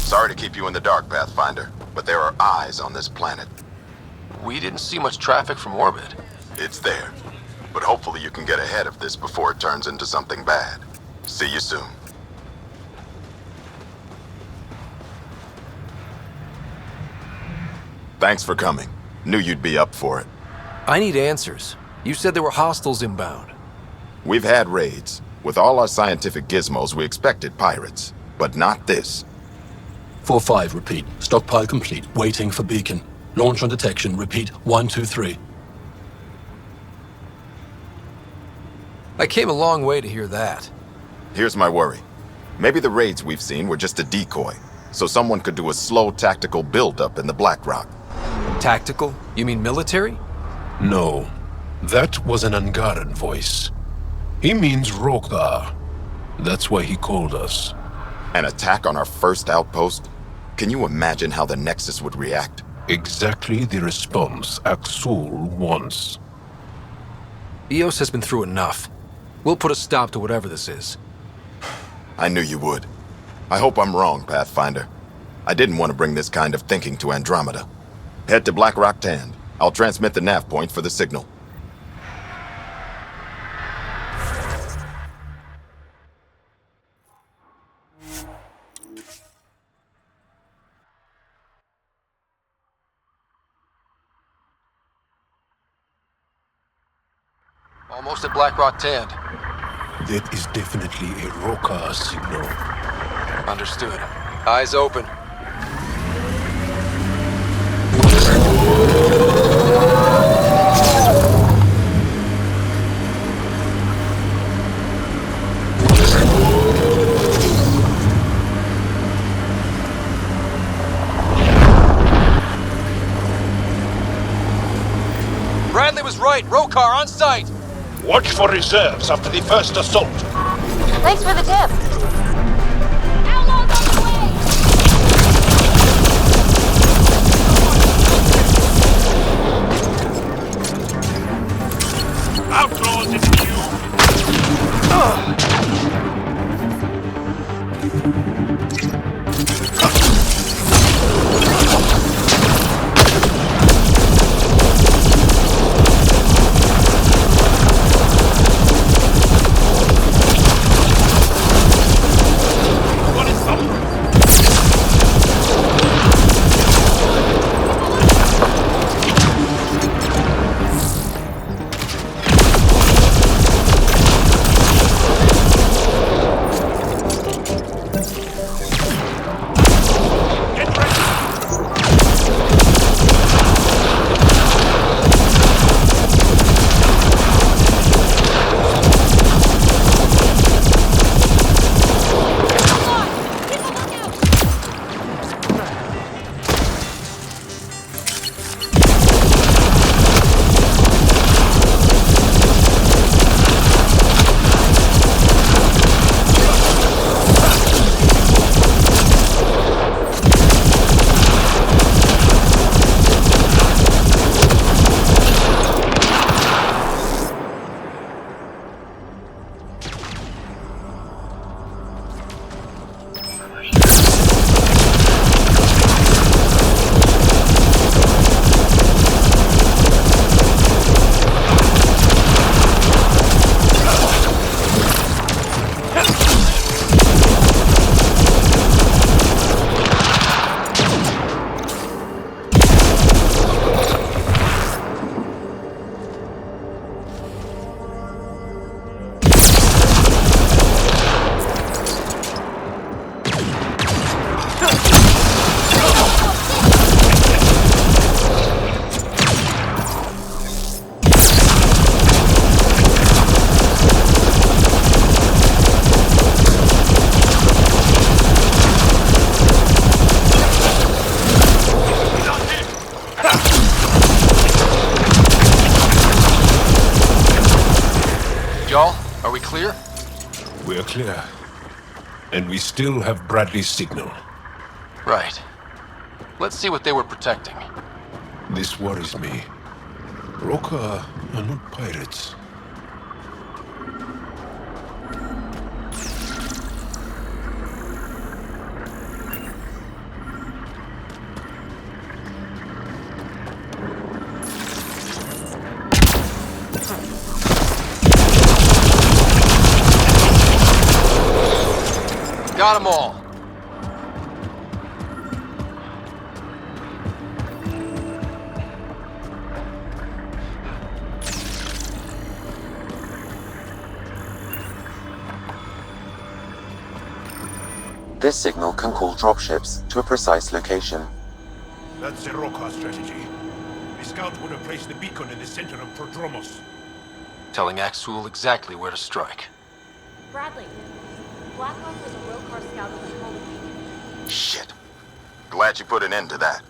Speaker 24: Sorry to keep you in the dark, Pathfinder, but there are eyes on this planet.
Speaker 4: We didn't see much traffic from orbit.
Speaker 24: It's there. But hopefully you can get ahead of this before it turns into something bad. See you soon. Thanks for coming. Knew you'd be up for it.
Speaker 4: I need answers. You said there were hostiles inbound.
Speaker 24: We've had raids. With all our scientific gizmos, we expected pirates. But not this.
Speaker 10: 4-5, repeat. Stockpile complete. Waiting for beacon. Launch on detection. Repeat. 1-2-3.
Speaker 4: I came a long way to hear that.
Speaker 24: Here's my worry. Maybe the raids we've seen were just a decoy, so someone could do a slow tactical buildup in the Black Rock.
Speaker 4: Tactical? You mean military?
Speaker 10: No. That was an Angaran voice. He means Rokar. That's why he called us.
Speaker 24: An attack on our first outpost? Can you imagine how the Nexus would react?
Speaker 10: Exactly the response Axul wants.
Speaker 4: Eos has been through enough. We'll put a stop to whatever this is.
Speaker 24: I knew you would. I hope I'm wrong, Pathfinder. I didn't want to bring this kind of thinking to Andromeda. Head to Black Rock Tand. I'll transmit the nav point for the signal.
Speaker 4: Almost at Black Rock Tand.
Speaker 10: That is definitely a Rokar signal.
Speaker 4: Understood. Eyes open. Bradley was right. Rokar on site.
Speaker 1: Watch for reserves after the first assault.
Speaker 9: Thanks for the tip.
Speaker 1: Outlaws in view.
Speaker 3: We're clear. And we still have Bradley's signal.
Speaker 4: Right. Let's see what they were protecting.
Speaker 3: This worries me. Roka are not pirates.
Speaker 4: Got them all.
Speaker 7: This signal can call dropships to a precise location.
Speaker 1: That's the Roka strategy. The scout would have placed the beacon in the center of Prodromos.
Speaker 4: Telling Axul exactly where to strike.
Speaker 2: Bradley, Blackhawk was a Rokar scout on the Holy Week.
Speaker 24: Shit. Glad you put an end to that.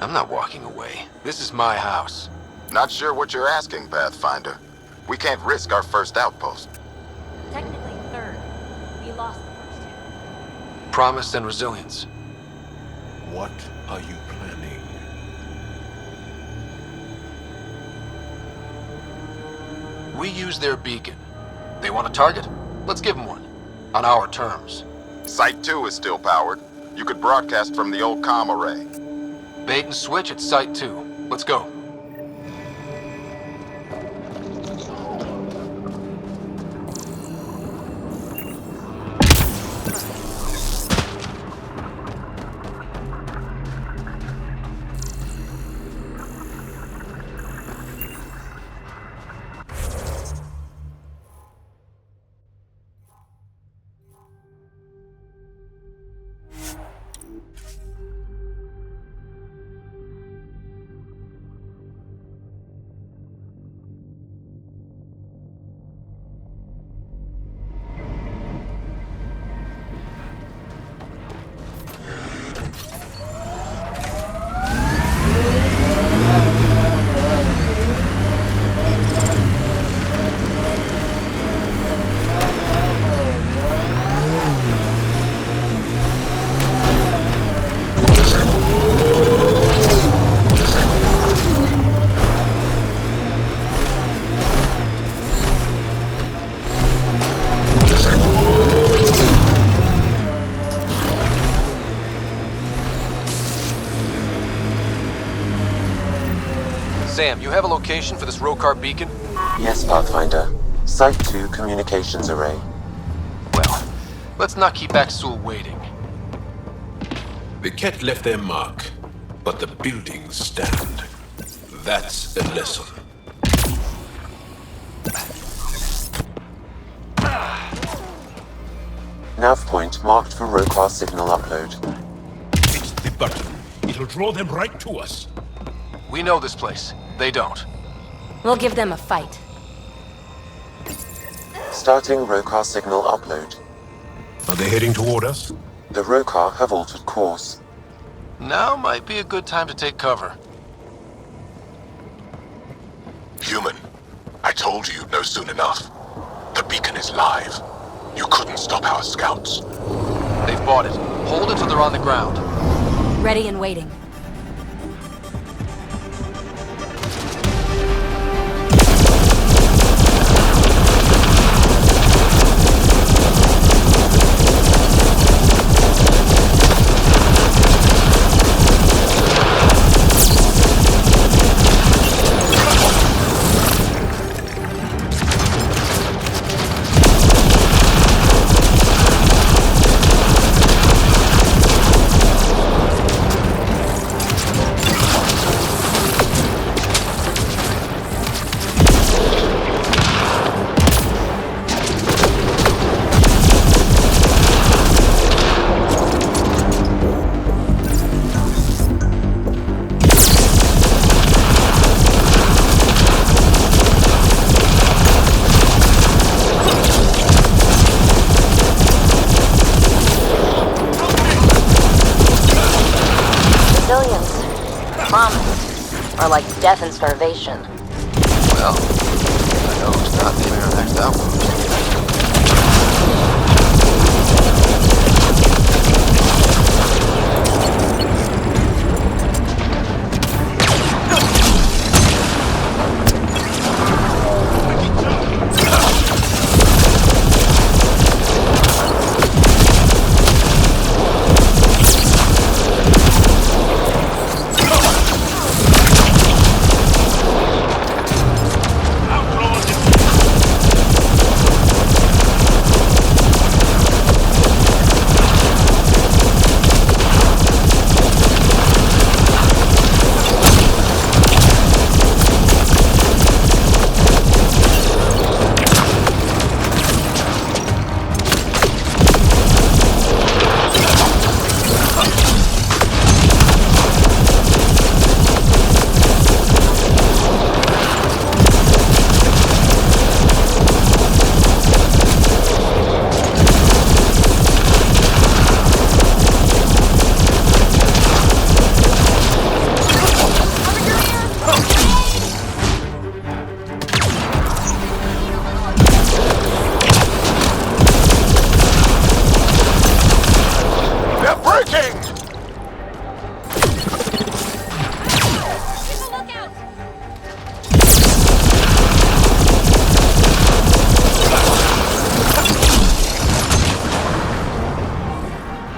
Speaker 4: I'm not walking away. This is my house.
Speaker 24: Not sure what you're asking, Pathfinder. We can't risk our first outpost.
Speaker 2: Technically third. We lost the first two.
Speaker 4: Promise and resilience.
Speaker 3: What are you planning?
Speaker 4: We use their beacon. They want a target? Let's give them one. On our terms.
Speaker 24: Site 2 is still powered. You could broadcast from the old comm array.
Speaker 4: Bait and switch at Site 2. Let's go. Sam, you have a location for this Rokar beacon?
Speaker 7: Yes, Pathfinder. Site 2 communications array.
Speaker 4: Well, let's not keep Axul waiting.
Speaker 3: The Ket left their mark, but the buildings stand. That's a lesson.
Speaker 7: Nav point marked for Rokar signal upload.
Speaker 3: It's the button. It'll draw them right to us.
Speaker 4: We know this place. They don't.
Speaker 2: We'll give them a fight.
Speaker 7: Starting Rokar signal upload.
Speaker 3: Are they heading toward us?
Speaker 7: The Rokar have altered course.
Speaker 4: Now might be a good time to take cover.
Speaker 14: Human, I told you you'd know soon enough. The beacon is live. You couldn't stop our scouts.
Speaker 4: They've bought it. Hold it till they're on the ground.
Speaker 2: Ready and waiting. Or like death and starvation.
Speaker 4: Well, I know it's not the
Speaker 24: our next outpost.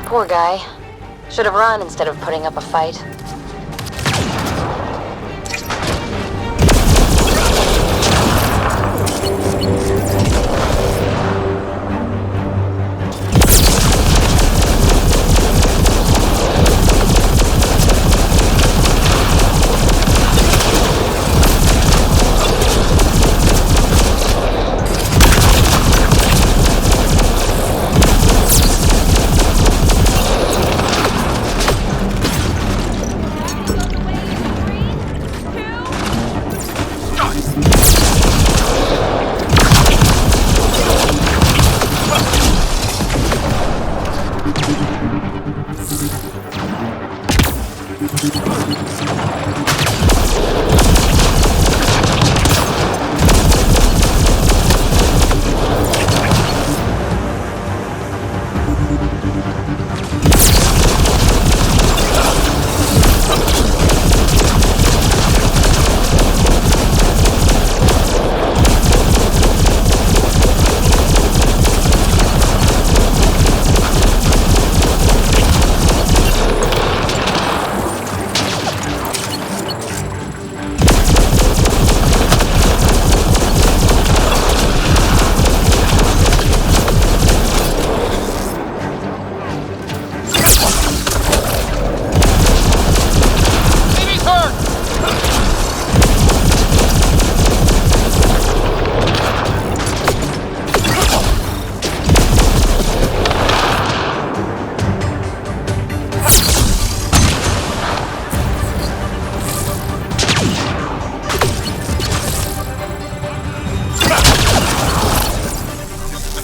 Speaker 2: Poor guy. Should have run instead of putting up a fight.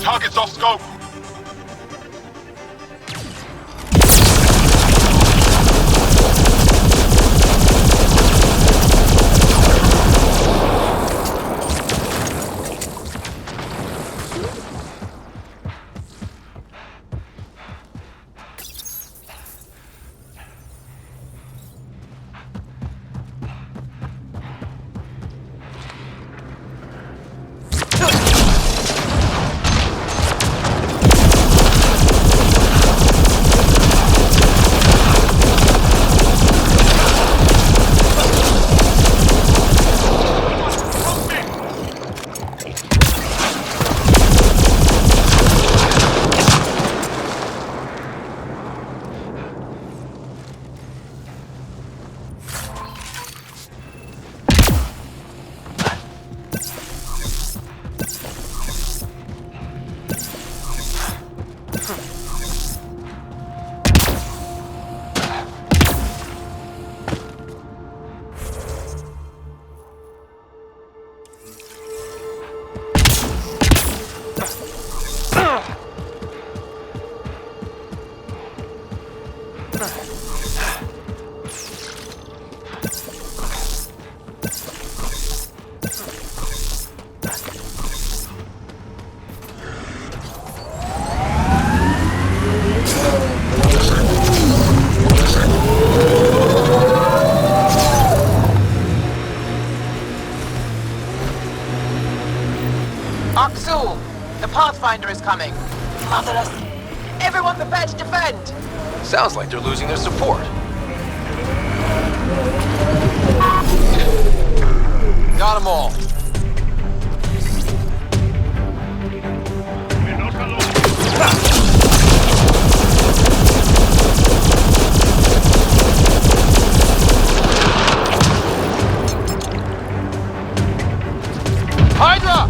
Speaker 14: Target's off scope.
Speaker 11: is coming. Motherless. Everyone prepare to defend.
Speaker 4: Sounds like they're losing their support. Got them all. Hydra!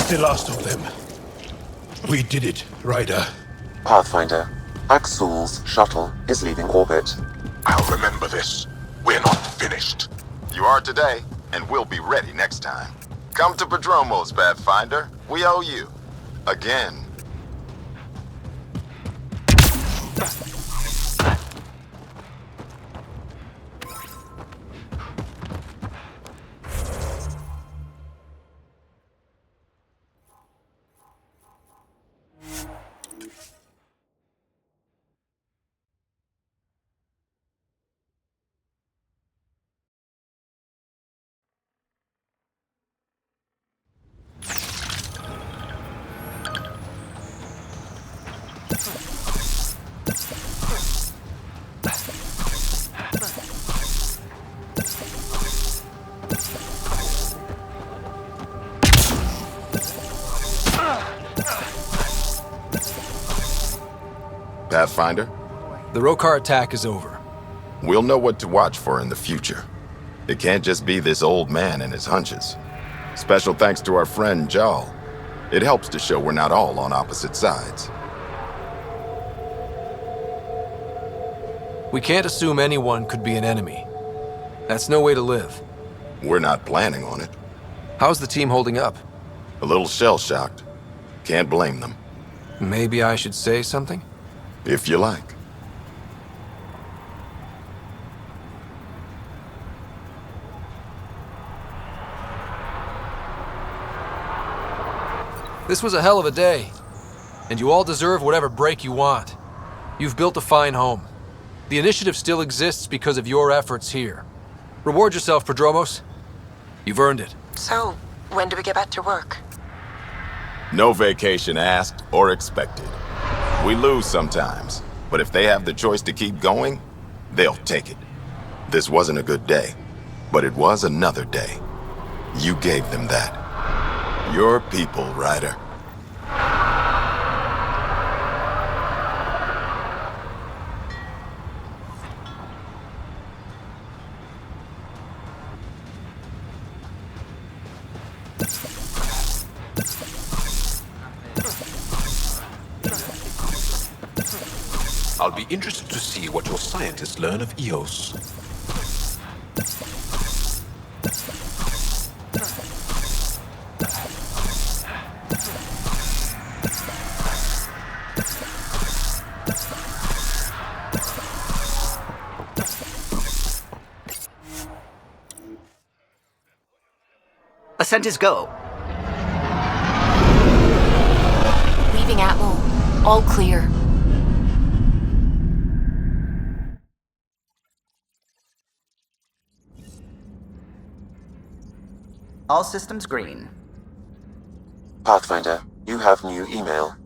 Speaker 1: The last of them. We did it, Ryder.
Speaker 7: Pathfinder, Axul's shuttle is leaving orbit.
Speaker 24: I'll remember this. We're not finished. You are today, and we'll be ready next time. Come to Prodromos, Pathfinder. We owe you. Again. Pathfinder?
Speaker 4: The Rokar attack is over.
Speaker 24: We'll know what to watch for in the future. It can't just be this old man and his hunches. Special thanks to our friend Jarl. It helps to show we're not all on opposite sides.
Speaker 4: We can't assume anyone could be an enemy. That's no way to live.
Speaker 24: We're not planning on it.
Speaker 4: How's the team holding up?
Speaker 24: A little shell-shocked. Can't blame them.
Speaker 4: Maybe I should say something?
Speaker 24: If you like.
Speaker 4: This was a hell of a day, and you all deserve whatever break you want. You've built a fine home. The initiative still exists because of your efforts here. Reward yourself, Prodromos. You've earned it.
Speaker 11: So, when do we get back to work?
Speaker 24: No vacation asked or expected. We lose sometimes, but if they have the choice to keep going, they'll take it. This wasn't a good day, but it was another day. You gave them that. Your people, Ryder.
Speaker 3: I'll be interested to see what your scientists learn of Eos.
Speaker 23: Ascent is go.
Speaker 9: Leaving Atmo. All clear.
Speaker 23: All systems green.
Speaker 7: Pathfinder, you have new email.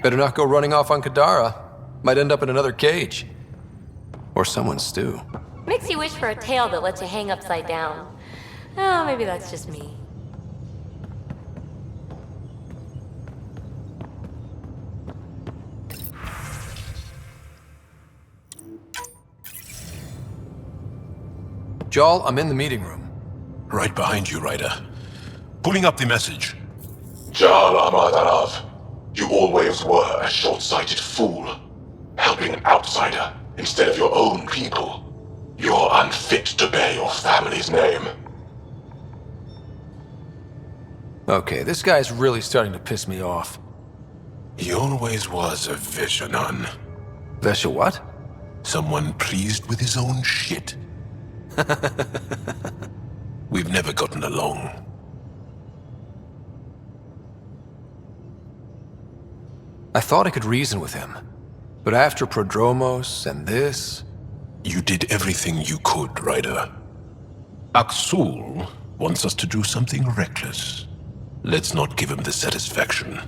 Speaker 4: Better not go running off on Kadara. Might end up in another cage. Or someone's stew.
Speaker 2: Makes you wish for a tail that lets you hang upside down. Oh, maybe that's just me.
Speaker 4: Jal, I'm in the meeting room.
Speaker 3: Right behind you, Ryder. Pulling up the message.
Speaker 5: Jal Amadarav, you always were a short-sighted fool. Helping an outsider instead of your own people. You're unfit to bear your family's name.
Speaker 4: Okay, this guy's really starting to piss me off.
Speaker 3: He always was a Veshanon.
Speaker 4: Vesha what?
Speaker 3: Someone pleased with his own shit. We've never gotten along.
Speaker 4: I thought I could reason with him. But after Prodromos and this...
Speaker 3: You did everything you could, Ryder. Aksul wants us to do something reckless. Let's not give him the satisfaction.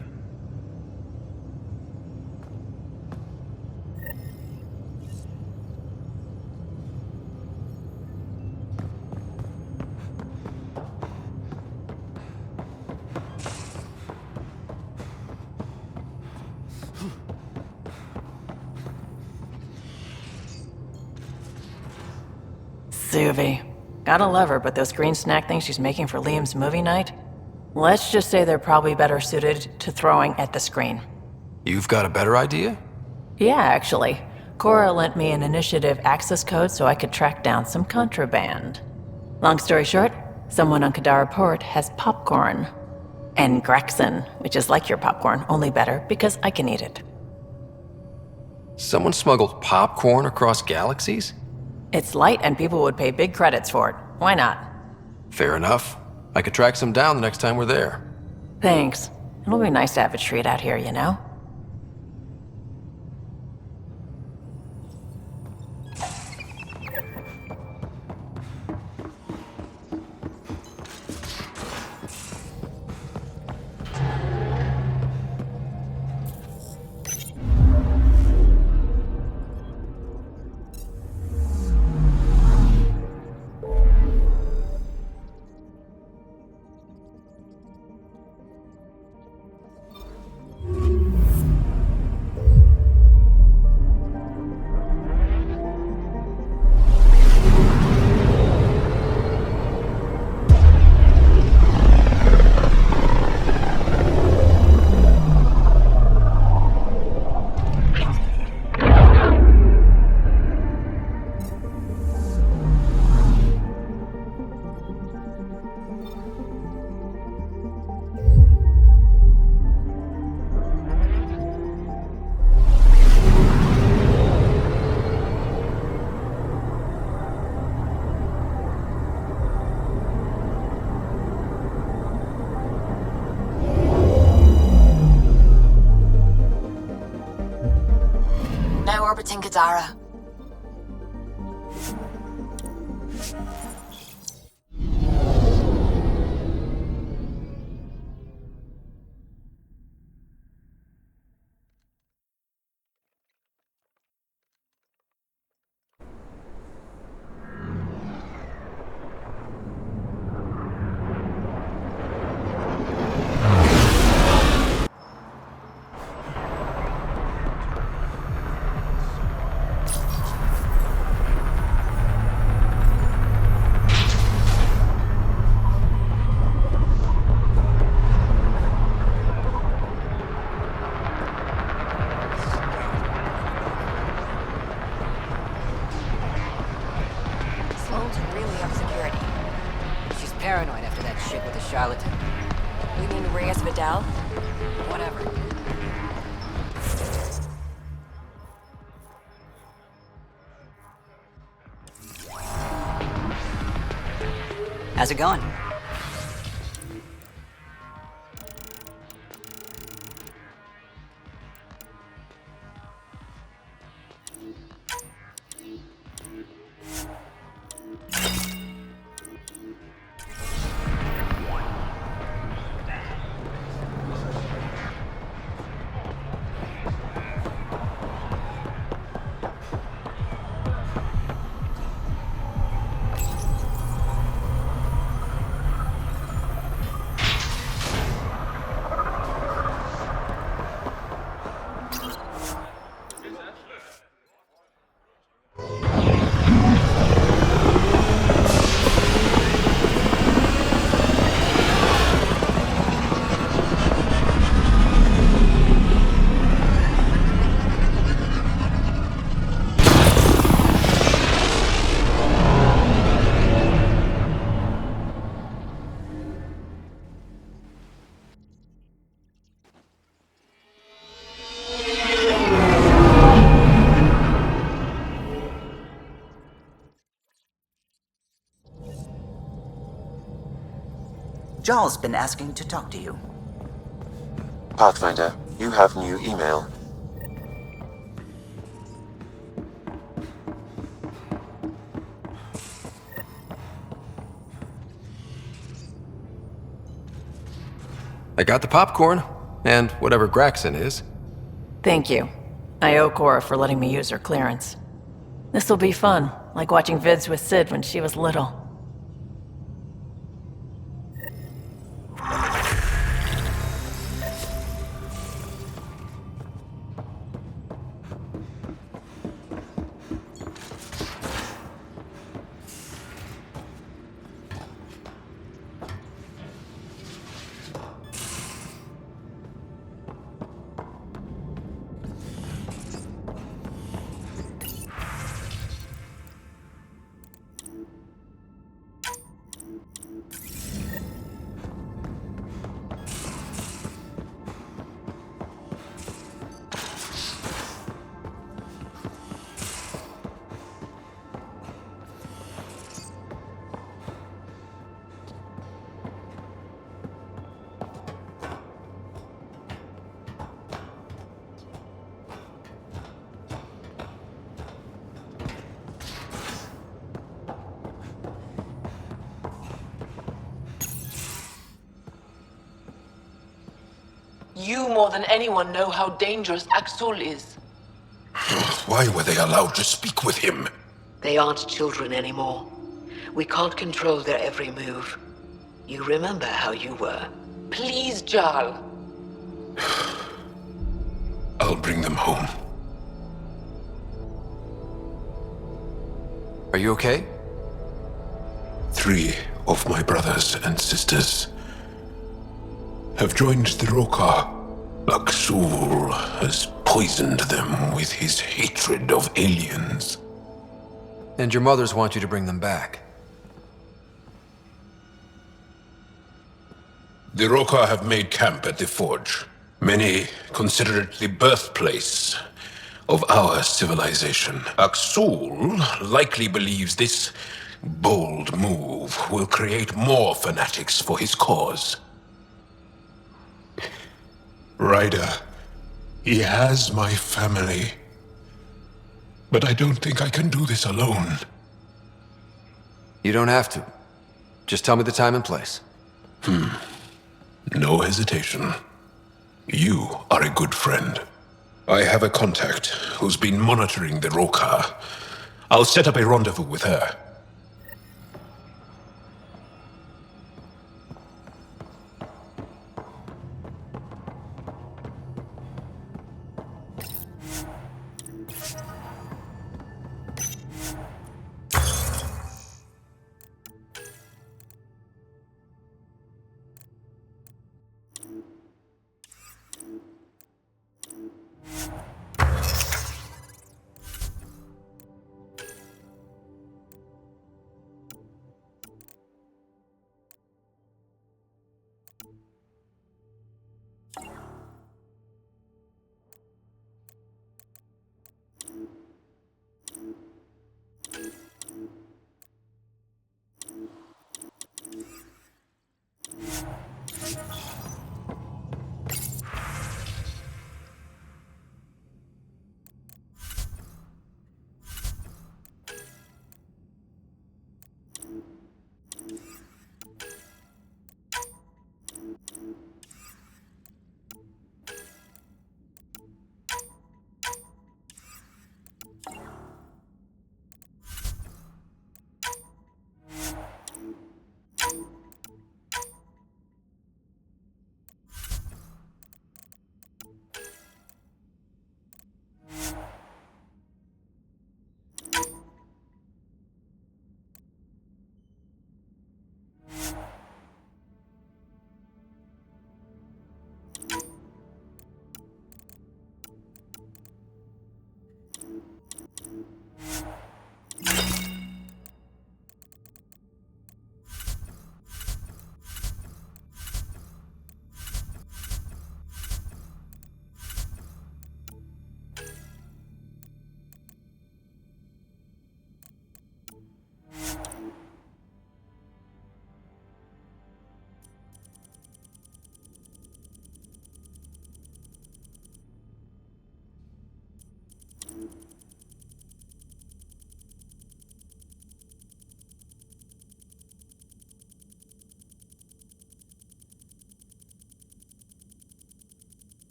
Speaker 6: Suvi. Gotta love her, but those green snack things she's making for Liam's movie night? Let's just say they're probably better suited to throwing at the screen.
Speaker 4: You've got a better idea?
Speaker 6: Yeah, actually. Cora lent me an initiative access code so I could track down some contraband. Long story short, someone on Kadara Port has popcorn. And Grexon, which is like your popcorn, only better because I can eat it.
Speaker 4: Someone smuggled popcorn across galaxies?
Speaker 6: It's light and people would pay big credits for it. Why not?
Speaker 4: Fair enough. I could track some down the next time we're there.
Speaker 6: Thanks. It'll be nice to have a treat out here, you know?
Speaker 9: orbiting Kadara.
Speaker 20: Sloane's really up security. She's paranoid after that shit with the charlatan.
Speaker 9: You mean Reyes Vidal?
Speaker 20: Whatever. How's it going?
Speaker 23: Jarl's been asking to talk to you.
Speaker 7: Pathfinder, you have new email.
Speaker 4: I got the popcorn, and whatever Graxon is.
Speaker 6: Thank you. I owe Cora for letting me use her clearance. This'll be fun, like watching vids with Sid when she was little.
Speaker 11: You more than anyone know how dangerous Axul is.
Speaker 3: Why were they allowed to speak with him?
Speaker 12: They aren't children anymore. We can't control their every move. You remember how you were.
Speaker 11: Please, Jarl.
Speaker 3: I'll bring them home.
Speaker 4: Are you okay?
Speaker 3: 3 of my brothers and sisters have joined the Roka. Axul has poisoned them with his hatred of aliens.
Speaker 4: And your mothers want you to bring them back.
Speaker 3: The Roka have made camp at the Forge. Many consider it the birthplace of our civilization. Axul likely believes this bold move will create more fanatics for his cause. Ryder, he has my family. But I don't think I can do this alone.
Speaker 4: You don't have to. Just tell me the time and place.
Speaker 3: No hesitation. You are a good friend. I have a contact who's been monitoring the Roka. I'll set up a rendezvous with her.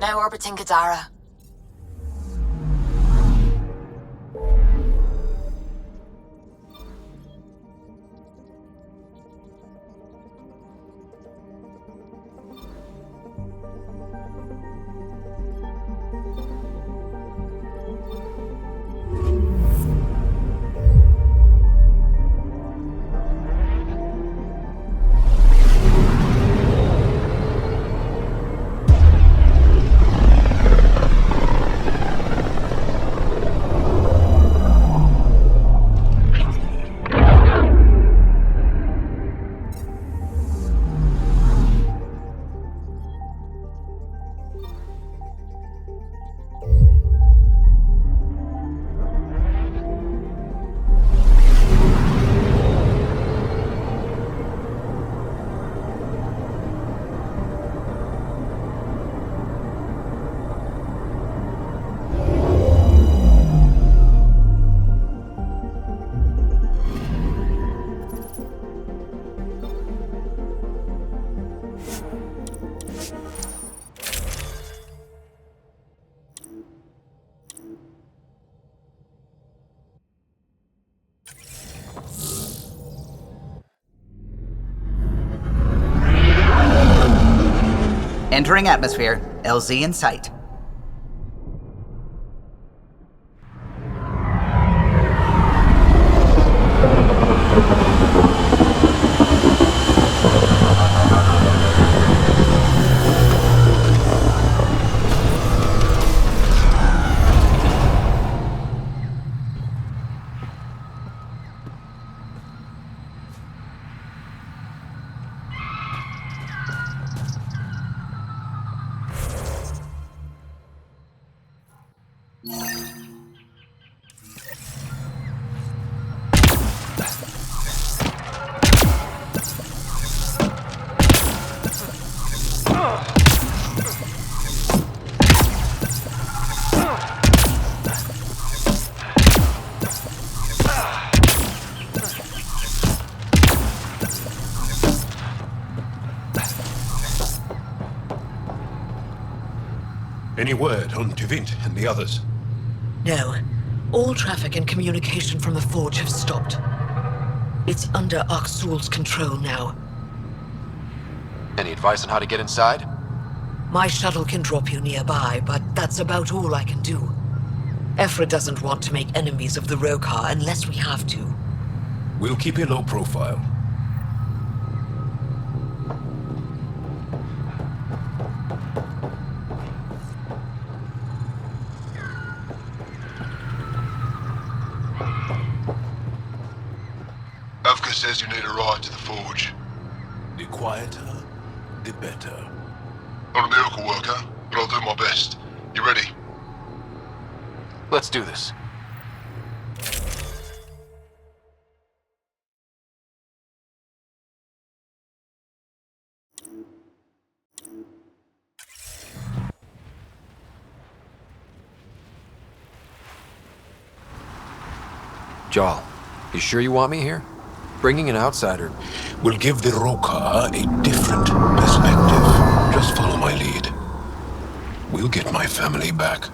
Speaker 9: Now orbiting Kadara.
Speaker 23: Entering atmosphere. LZ in sight.
Speaker 1: Any word on Tuvint and the others?
Speaker 12: No. All traffic and communication from the Forge have stopped. It's under Aksul's control now.
Speaker 4: Any advice on how to get inside?
Speaker 12: My shuttle can drop you nearby, but that's about all I can do. Ephra doesn't want to make enemies of the Rokar unless we have to.
Speaker 3: We'll keep a low profile.
Speaker 21: Avka says you need a ride to the Forge.
Speaker 3: The quieter, the better.
Speaker 21: Not a miracle worker, but I'll do my best. You ready?
Speaker 4: Let's do this. Jarl, you sure you want me here? Bringing an outsider
Speaker 3: will give the Rokar a different perspective. Just follow my lead. We'll get my family back.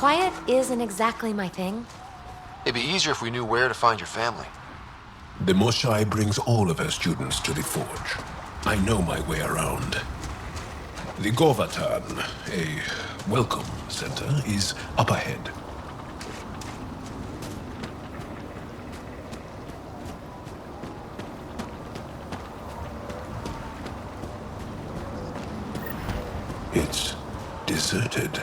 Speaker 2: Quiet isn't exactly my thing.
Speaker 4: It'd be easier if we knew where to find your family.
Speaker 3: The Moshai brings all of her students to the Forge. I know my way around. The Govatan, a welcome center, is up ahead. It's deserted.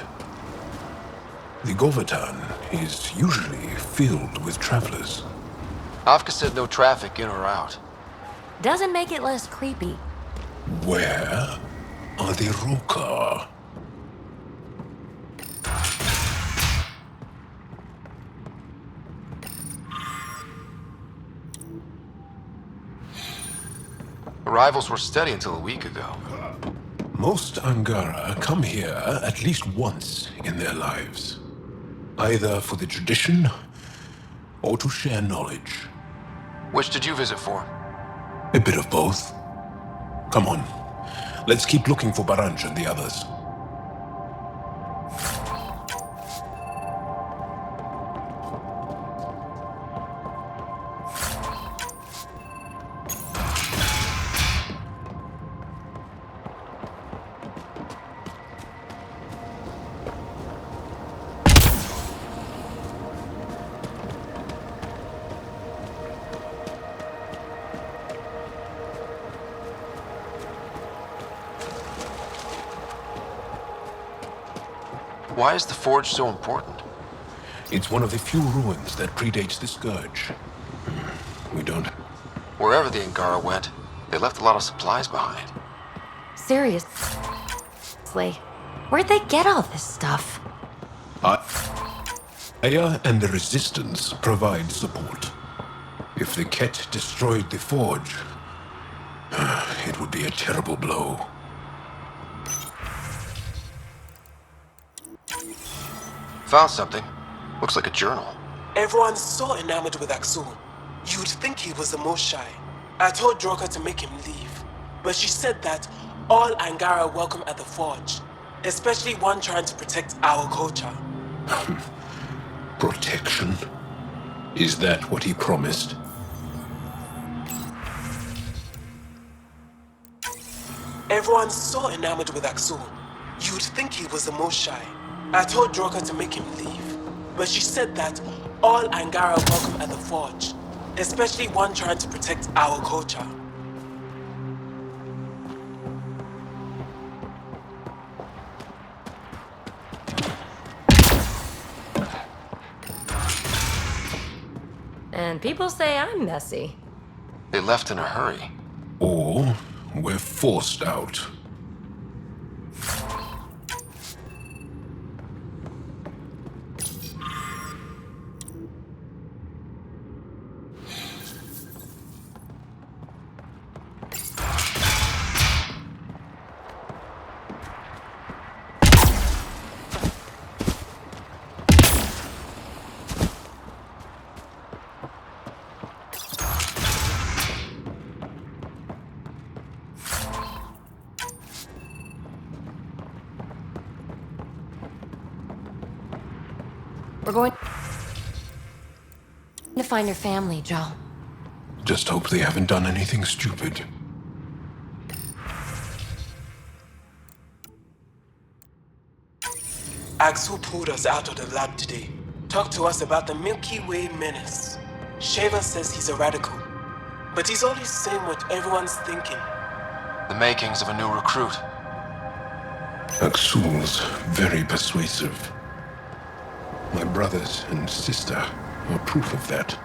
Speaker 3: The Govatan is usually filled with travelers.
Speaker 4: Avka said no traffic in or out.
Speaker 2: Doesn't make it less creepy.
Speaker 3: Where are the Rokar?
Speaker 4: Arrivals were steady until a week ago.
Speaker 3: Most Angara come here at least once in their lives, either for the tradition or to share knowledge.
Speaker 4: Which did you visit for?
Speaker 3: A bit of both. Come on, let's keep looking for Baranj and the others.
Speaker 4: Why is the forge so important?
Speaker 3: It's one of the few ruins that predates the Scourge. We don't...
Speaker 4: Wherever the Angara went, they left a lot of supplies behind.
Speaker 2: Seriously, where'd they get all this stuff?
Speaker 3: Aya and the Resistance provide support. If the Ket destroyed the forge, it would be a terrible blow.
Speaker 4: Found something. Looks like a journal.
Speaker 13: Everyone's so enamored with Aksul. You'd think he was the most shy. I told Droka to make him leave, but she said that all Angara are welcome at the forge, especially one trying to protect our culture.
Speaker 3: Protection? Is that what he promised?
Speaker 13: Everyone's so enamored with Aksul. You'd think he was the most shy. I told Droka to make him leave, but she said that all Angara are welcome at the forge, especially one trying to protect our culture.
Speaker 2: And people say I'm messy.
Speaker 4: They left in a hurry.
Speaker 3: Or we're forced out.
Speaker 2: We're going to find your family, Joe.
Speaker 3: Just hope they haven't done anything stupid.
Speaker 13: Aksu pulled us out of the lab today. Talked to us about the Milky Way menace. Shaver says he's a radical, but he's always saying what everyone's thinking.
Speaker 4: The makings of a new recruit.
Speaker 3: Aksul's very persuasive. My brothers and sister are proof of that.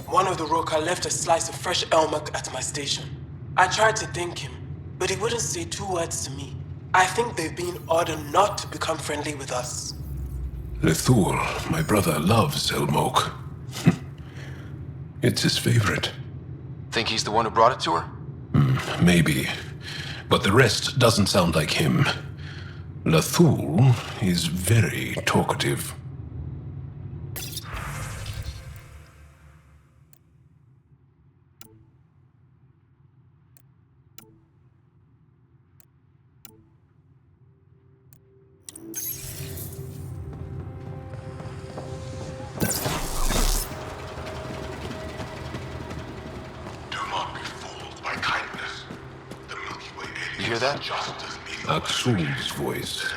Speaker 13: One of the Roka left a slice of fresh elmuck at my station. I tried to thank him, but he wouldn't say 2 words to me. I think they've been ordered not to become friendly with us.
Speaker 3: Lethul, my brother, loves Elmok. It's his favorite.
Speaker 4: Think he's the one who brought it to her?
Speaker 3: Maybe. But the rest doesn't sound like him. Lethul is very talkative.
Speaker 4: You hear that?
Speaker 3: Aksul's voice.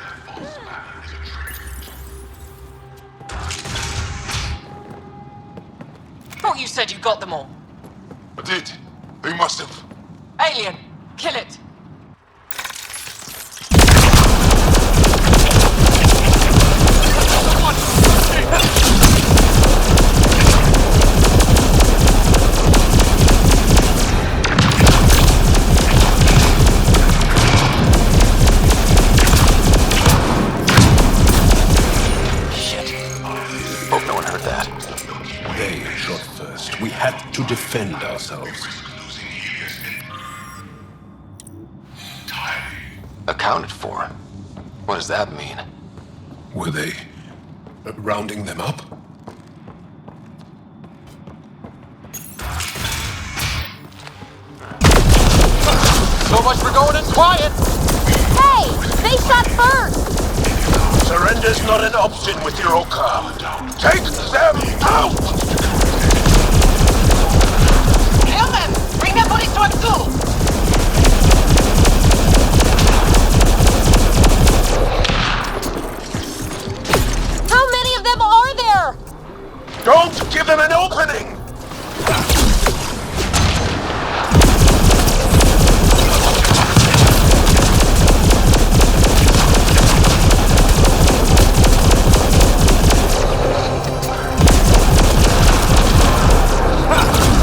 Speaker 9: Thought you
Speaker 11: said you got them all.
Speaker 21: I did. Who must have?
Speaker 11: Alien, kill it.
Speaker 3: Hope no one heard that. They shot first. We had to defend ourselves.
Speaker 4: Accounted for? What does that mean?
Speaker 3: Were they rounding them up?
Speaker 8: So much for going in quiet!
Speaker 2: Hey! They shot first!
Speaker 1: Surrender's not an option with Hiroka. Take them out!
Speaker 11: Kill them! Bring their bodies to Aksul!
Speaker 2: How many of them are there?
Speaker 1: Don't give them an opening!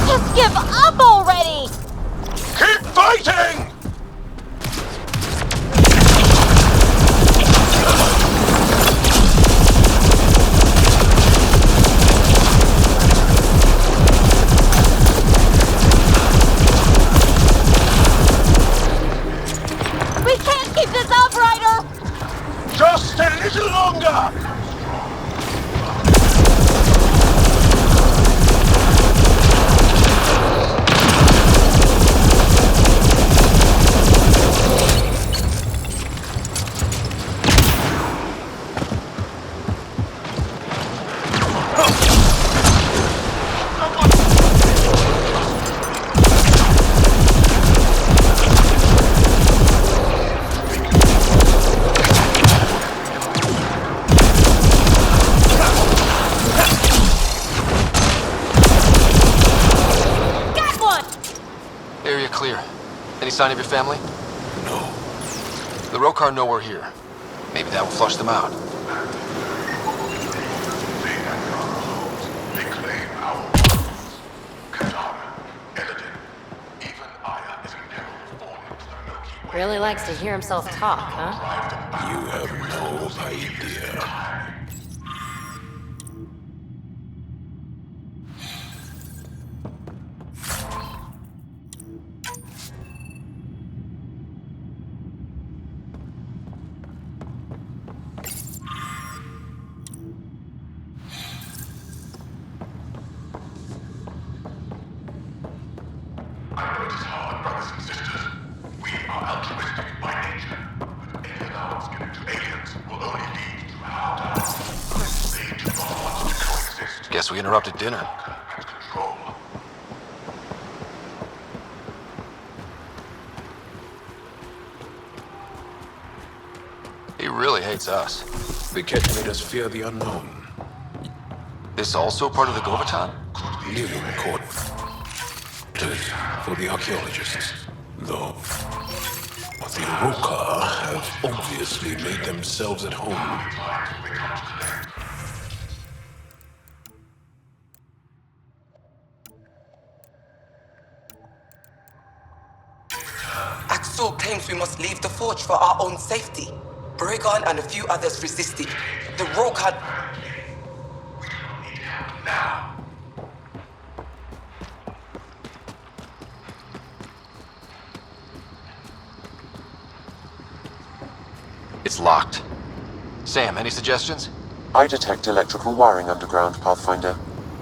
Speaker 2: Just give up already!
Speaker 1: Keep fighting!
Speaker 2: We can't keep this up, Ryder!
Speaker 1: Just a little longer!
Speaker 2: Got one!
Speaker 4: Area clear. Any sign of your family?
Speaker 3: No.
Speaker 4: The Rokar know we're here. Maybe that will flush them out.
Speaker 2: Really likes to hear himself talk, huh?
Speaker 3: You have no idea.
Speaker 4: Guess we interrupted dinner. He really hates us.
Speaker 3: The Ket made us fear the unknown.
Speaker 4: This also part of the Govatan?
Speaker 3: Living quarters for the archaeologists. Though the Rokar have obviously made themselves at home.
Speaker 11: Aksul claims we must leave the forge for our own safety. Bregon and a few others resisted. The Rogue had...
Speaker 4: It's locked. Sam, any suggestions?
Speaker 7: I detect electrical wiring underground, Pathfinder.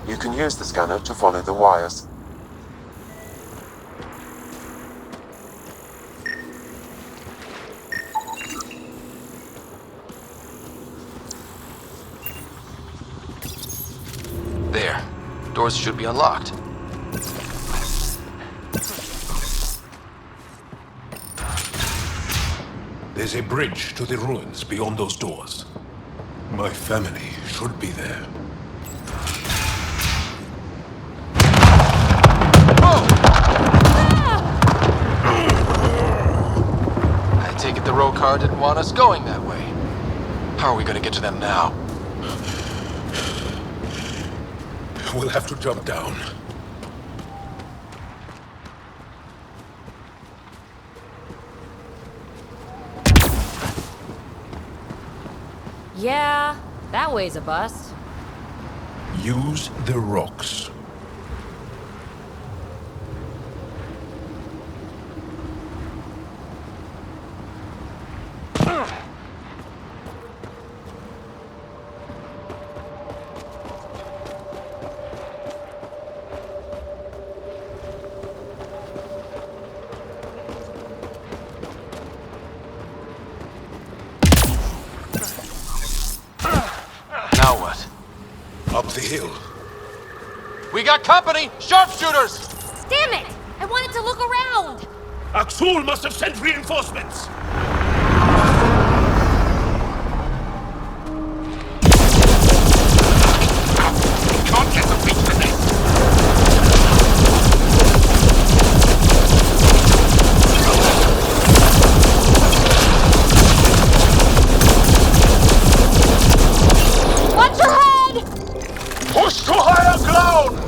Speaker 7: You can use the scanner to follow the wires.
Speaker 4: There. Doors should be unlocked.
Speaker 3: There's a bridge to the ruins beyond those doors. My family should be there.
Speaker 10: the Rokar didn't want us going that way. How are we gonna get to them now?
Speaker 3: We'll have to jump down.
Speaker 2: Yeah, that way's a bust.
Speaker 3: Use the rocks.
Speaker 10: Now what?
Speaker 3: Up the hill.
Speaker 10: We got company! Sharpshooters!
Speaker 2: Damn it! I wanted to look around!
Speaker 1: Aksul must have sent reinforcements!
Speaker 14: Can't get them reach the nest!
Speaker 2: Watch your head!
Speaker 14: Push to higher ground!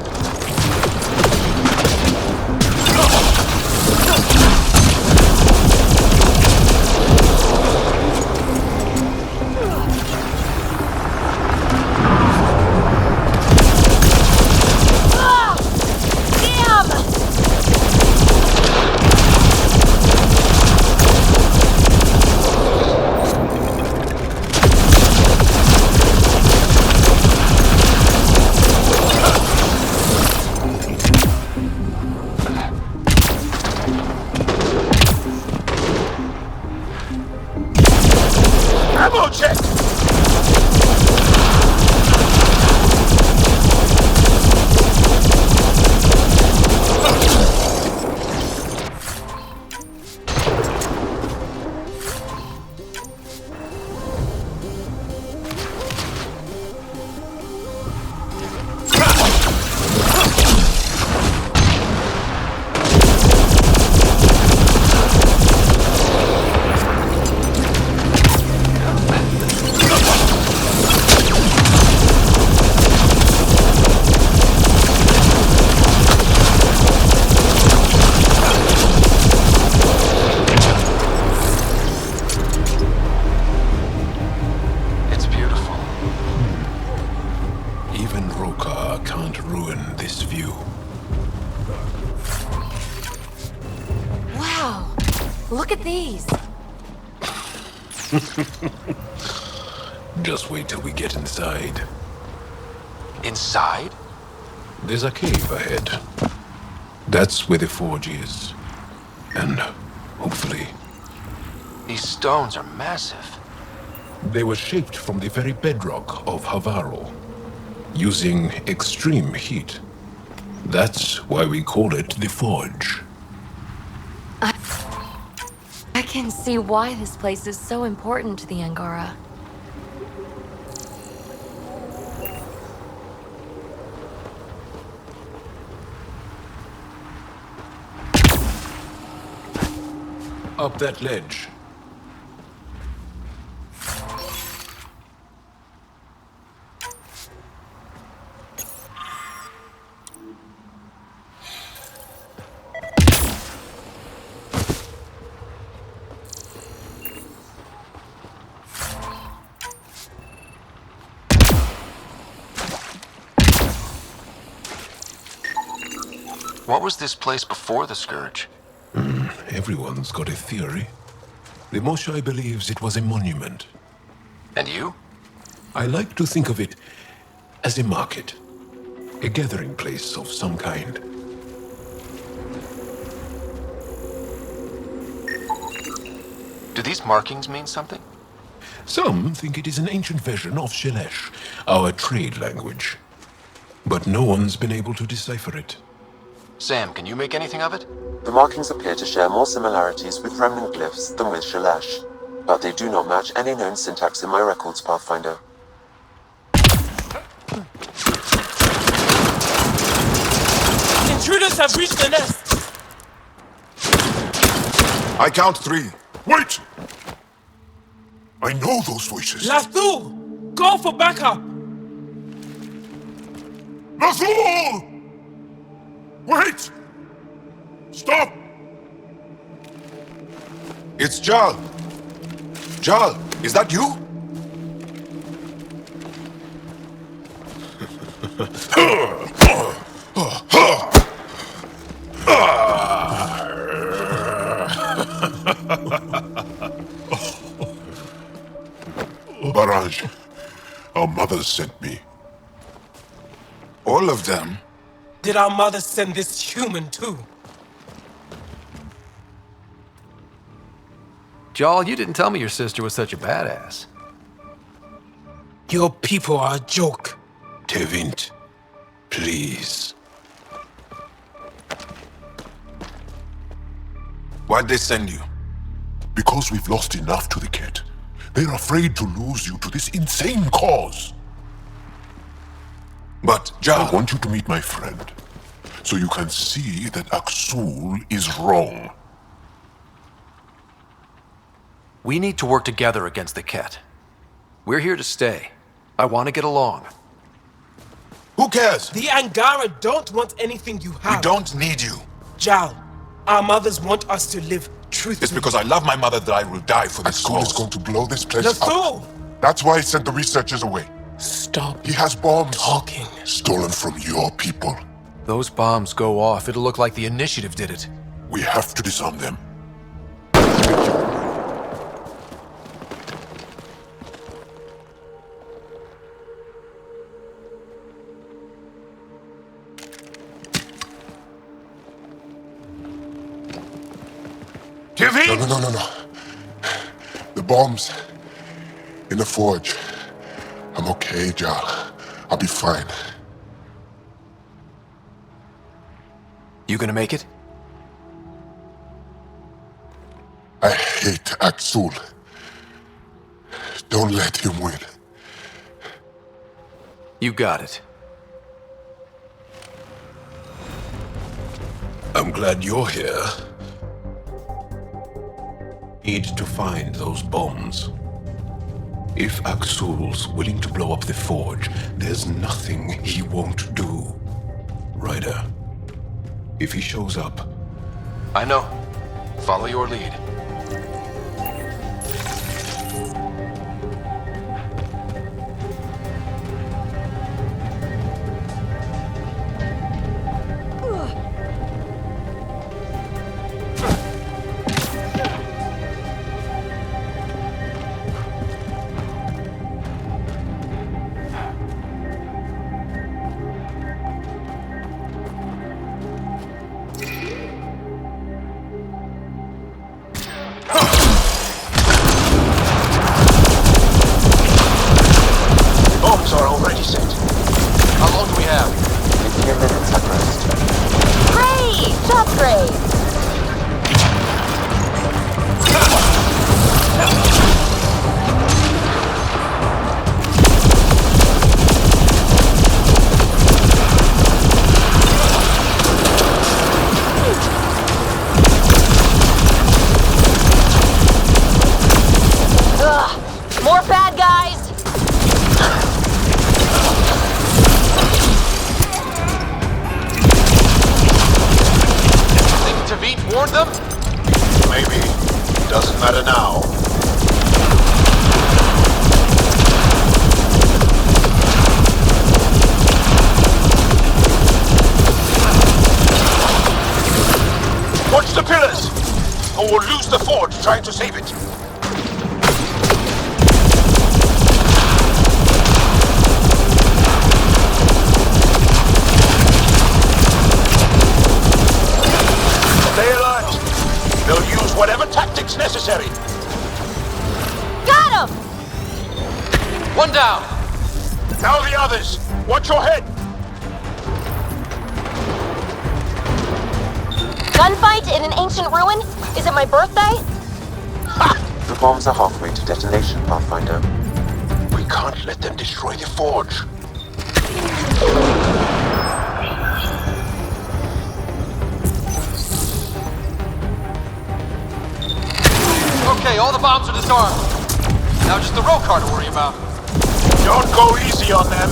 Speaker 14: Ammo check!
Speaker 10: It's beautiful.
Speaker 3: Even Rokar can't ruin this view.
Speaker 2: Wow! Look at these!
Speaker 3: Just wait till we get inside.
Speaker 10: Inside?
Speaker 3: There's a cave ahead. That's where the forge is. And hopefully,
Speaker 10: These stones are massive.
Speaker 3: they were shaped from the very bedrock of Havaro, using extreme heat. That's why we call it the forge.
Speaker 2: I can see why this place is so important to the Angara.
Speaker 3: Up that ledge.
Speaker 10: What was this place before the Scourge?
Speaker 3: Everyone's got a theory. The Moshai believes it was a monument.
Speaker 10: And you?
Speaker 3: I like to think of it as a market. A gathering place of some kind.
Speaker 10: Do these markings mean something?
Speaker 3: Some think it is an ancient version of Shelesh, our trade language. But no one's been able to decipher it.
Speaker 10: Sam, can you make anything of it?
Speaker 7: The markings appear to share more similarities with remnant glyphs than with Shalash, but they do not match any known syntax in my records, Pathfinder.
Speaker 13: Intruders have reached the nest!
Speaker 21: I count 3.
Speaker 14: Wait!
Speaker 21: I know those voices.
Speaker 13: Lathul! Go for backup!
Speaker 21: Lathul! Wait! Stop! It's Jal. Jal, is that you? Barrage, our mothers sent me. All of them?
Speaker 13: Did our mother send this human too?
Speaker 4: Jal, you didn't tell me your sister was such a badass.
Speaker 13: Your people are a joke.
Speaker 3: Tevint, please.
Speaker 21: Why'd they send you? Because we've lost enough to the Ket. They're afraid to lose you to this insane cause. But, Jal, I want you to meet my friend, so you can see that Aksul is wrong.
Speaker 4: We need to work together against the Ket. We're here to stay. I want to get along.
Speaker 21: Who cares?
Speaker 13: The Angara don't want anything you have.
Speaker 21: We don't need you.
Speaker 13: Jal, our mothers want us to live truthfully.
Speaker 21: It's because I love my mother that I will die for this cause. Aksul is going to blow this place
Speaker 13: Lathul!
Speaker 21: up. That's why he sent the researchers away.
Speaker 13: Stop.
Speaker 21: He has bombs.
Speaker 13: Talking.
Speaker 21: Stolen from your people.
Speaker 4: Those bombs go off, it'll look like the Initiative did it.
Speaker 21: We have to disarm them. No. The bombs in the forge. I'm okay, Jal. I'll be fine.
Speaker 4: You gonna make it?
Speaker 21: I hate Aksul. Don't let him win.
Speaker 4: You got it.
Speaker 3: I'm glad you're here. Need to find those bombs. If Aksul's willing to blow up the forge, there's nothing he won't do. Ryder, if he shows up...
Speaker 4: I know. Follow your lead.
Speaker 10: Bombs are already set. How long do we have?
Speaker 7: 15 minutes at rest.
Speaker 2: Great! That's great! Ugh! More bad guys!
Speaker 10: Tavit warned them?
Speaker 14: Maybe. Doesn't matter now.
Speaker 10: Watch the pillars! Or we'll lose the forge trying to save it. Stay alert! They'll use whatever tactics necessary.
Speaker 2: Got him!
Speaker 10: One down. Now the others. Watch your head.
Speaker 2: Gunfight in an ancient ruin? Is it my birthday?
Speaker 7: The bombs are halfway to detonation, Pathfinder.
Speaker 3: We can't let them destroy the forge.
Speaker 8: Okay, all the bombs are disarmed. Now just the road car to worry about.
Speaker 1: Don't go easy on them.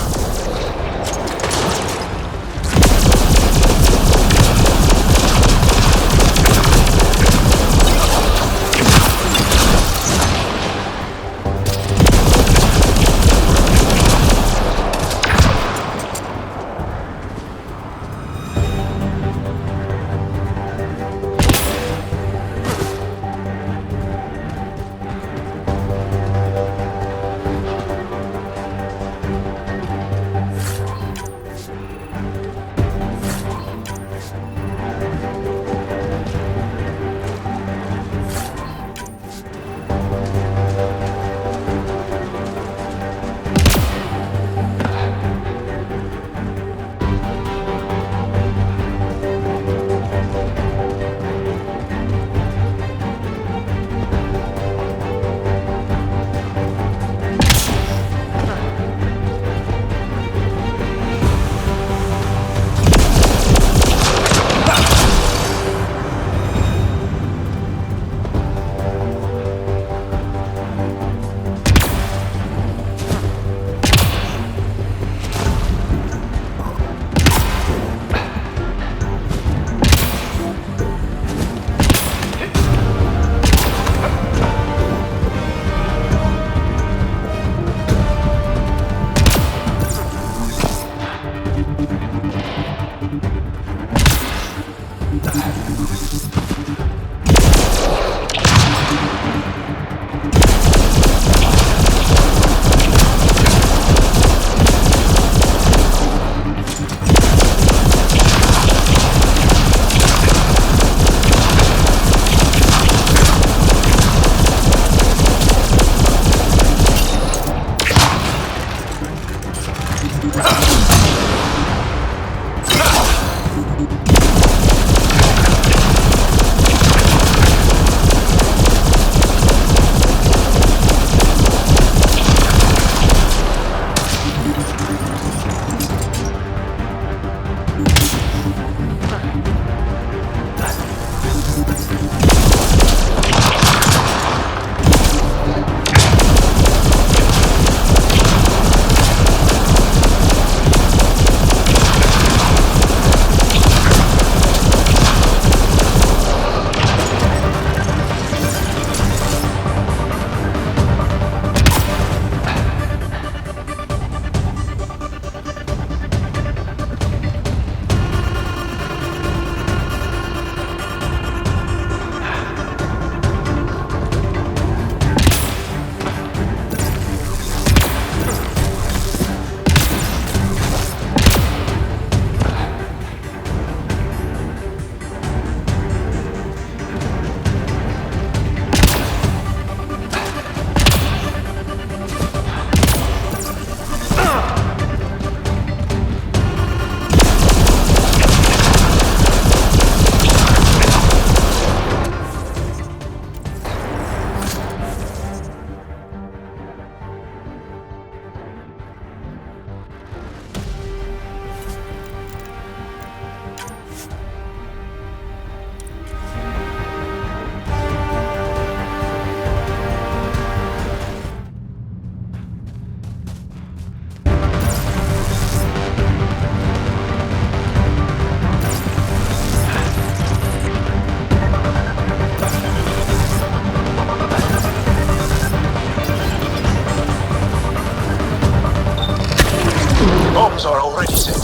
Speaker 8: Bombs are already set.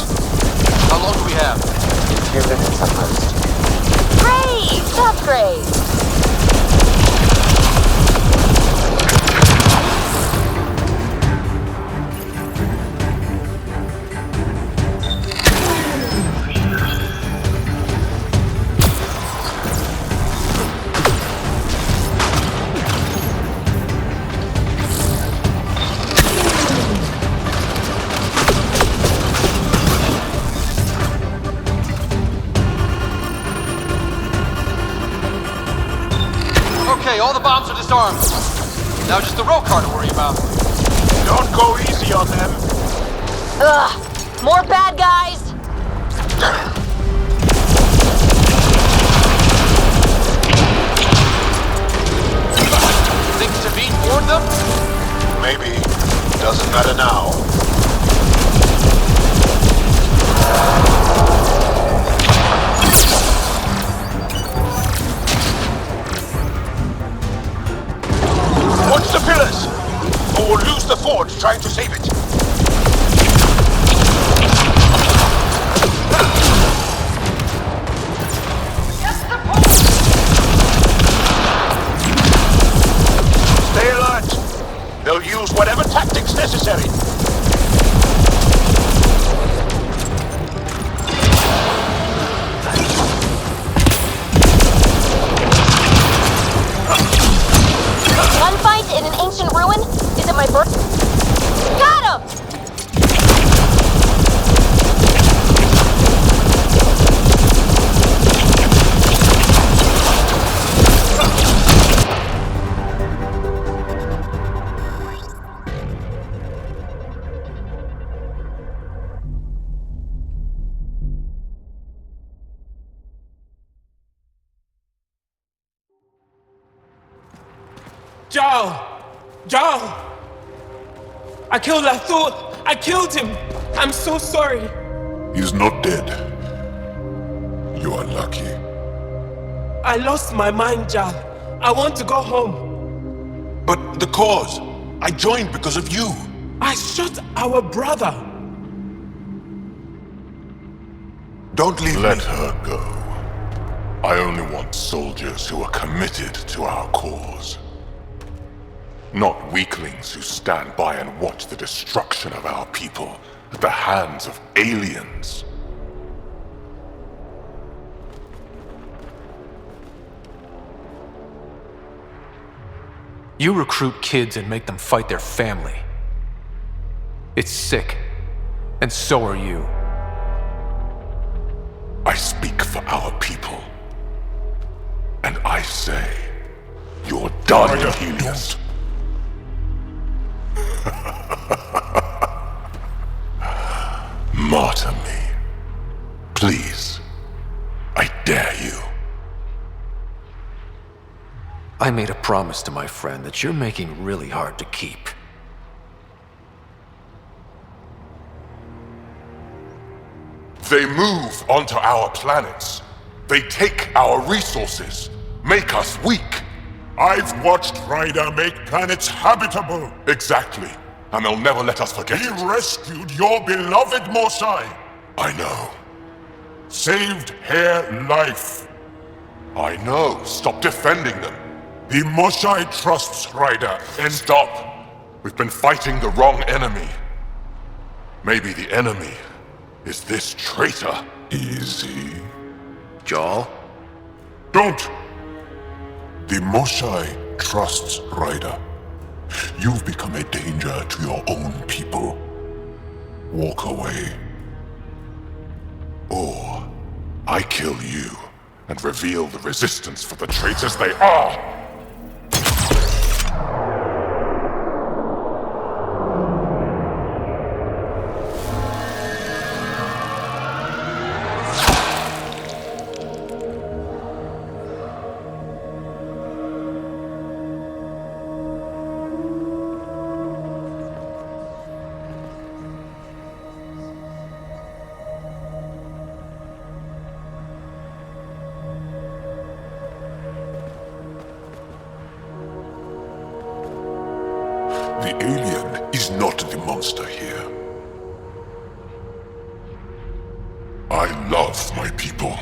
Speaker 8: How long do we have?
Speaker 7: 2 minutes at most.
Speaker 2: Great! That's great!
Speaker 8: Okay, all the bombs are disarmed. Now just the road car to worry about.
Speaker 1: Don't go easy on them.
Speaker 2: Ugh! More bad guys!
Speaker 8: Think Sabine warned them?
Speaker 1: necessary.
Speaker 2: Gunfight in an ancient ruin? Is it my birth? Got him!
Speaker 13: Jarl! I killed Lathur! I killed him! I'm so sorry!
Speaker 14: He's not dead. You are lucky.
Speaker 13: I lost my mind, Jarl. I want to go home.
Speaker 14: But the cause? I joined because of you.
Speaker 13: I shot our brother.
Speaker 14: Don't leave Let her go. I only want soldiers who are committed to our cause. Not weaklings who stand by and watch the destruction of our people at the hands of aliens.
Speaker 4: You recruit kids and make them fight their family. It's sick. And so are you.
Speaker 14: I speak for our people. And I say, you're done, Helios. Martyr me. Please. I dare you.
Speaker 4: I made a promise to my friend that you're making really hard to keep.
Speaker 14: They move onto our planets. They take our resources, make us weak.
Speaker 1: I've watched Ryder make planets habitable.
Speaker 14: Exactly. And they'll never let us forget
Speaker 1: He
Speaker 14: it.
Speaker 1: rescued your beloved Mosai.
Speaker 14: I know.
Speaker 1: Saved her life.
Speaker 14: I know. Stop defending them.
Speaker 1: The Mosai trusts Ryder and...
Speaker 14: Stop. We've been fighting the wrong enemy. Maybe the enemy is this traitor.
Speaker 1: Easy.
Speaker 4: Jarl?
Speaker 1: Don't! The Mosai trusts Ryder. You've become a danger to your own people. Walk away.
Speaker 14: Or I kill you and reveal the resistance for the traitors they are.
Speaker 1: The alien is not the monster here. I love my people.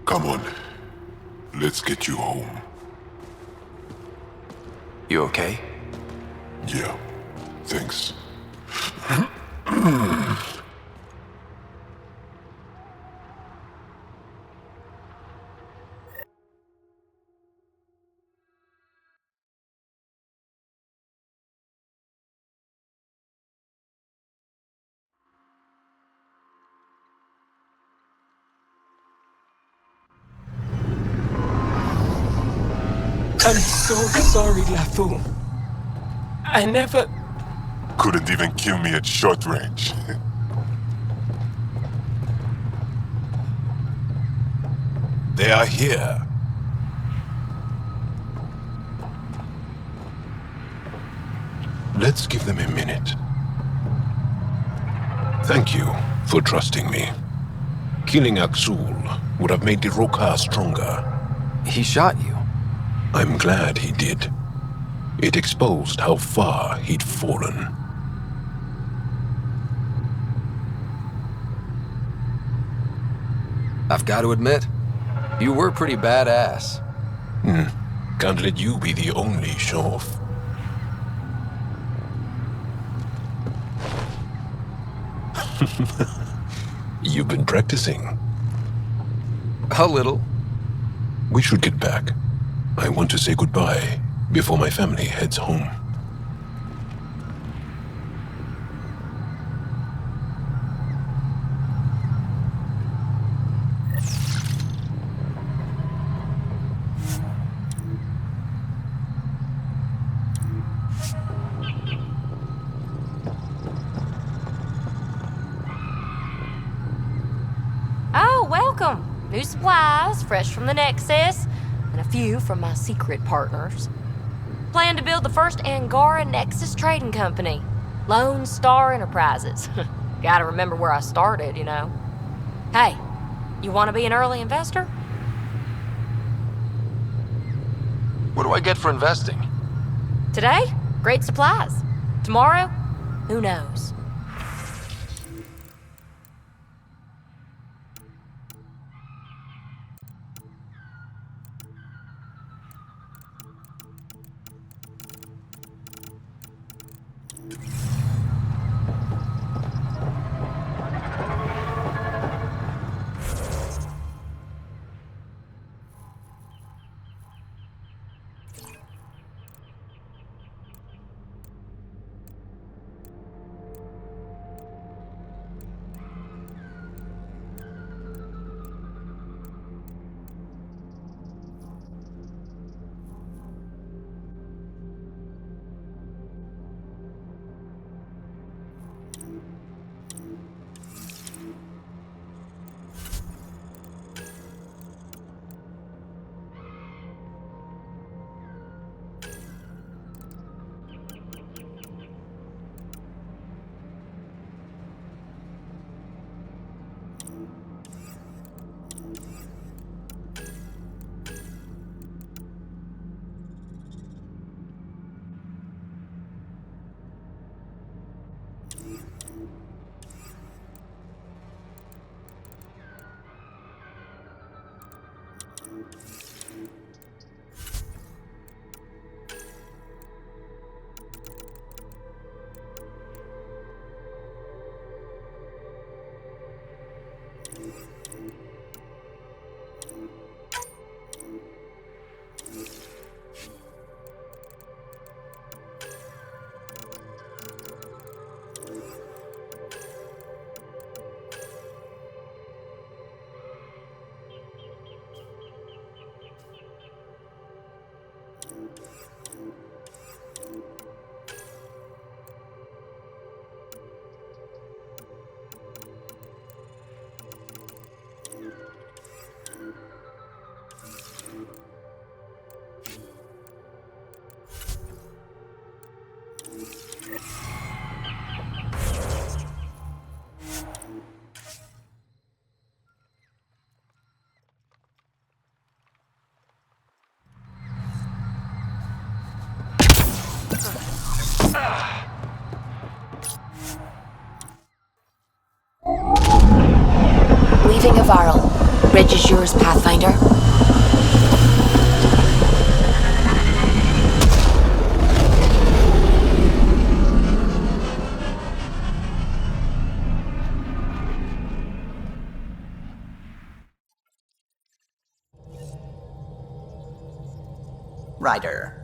Speaker 1: Come on. Let's get you home.
Speaker 4: You okay?
Speaker 1: Yeah. Thanks.
Speaker 13: I'm so sorry, Lathur. I never...
Speaker 1: Couldn't even kill me at short range. They are here. Let's give them a minute. Thank you for trusting me. Killing Aksul would have made the Roka stronger.
Speaker 4: He shot you.
Speaker 1: I'm glad he did. It exposed how far he'd fallen.
Speaker 4: I've got to admit, you were pretty badass.
Speaker 3: Can't let you be the only show-off. You've been practicing.
Speaker 4: A little.
Speaker 3: We should get back. I want to say goodbye before my family heads home.
Speaker 2: Oh, welcome. New supplies, fresh from the Nexus, and a few from my secret partners. Plan to build the first Angara Nexus trading company. Lone Star Enterprises. Gotta remember where I started, you know. Hey, you want to be an early investor?
Speaker 4: What do I get for investing?
Speaker 2: Today, great supplies. Tomorrow, who knows?
Speaker 9: Leaving Avarl. Bridge is yours, Pathfinder.
Speaker 23: Ryder,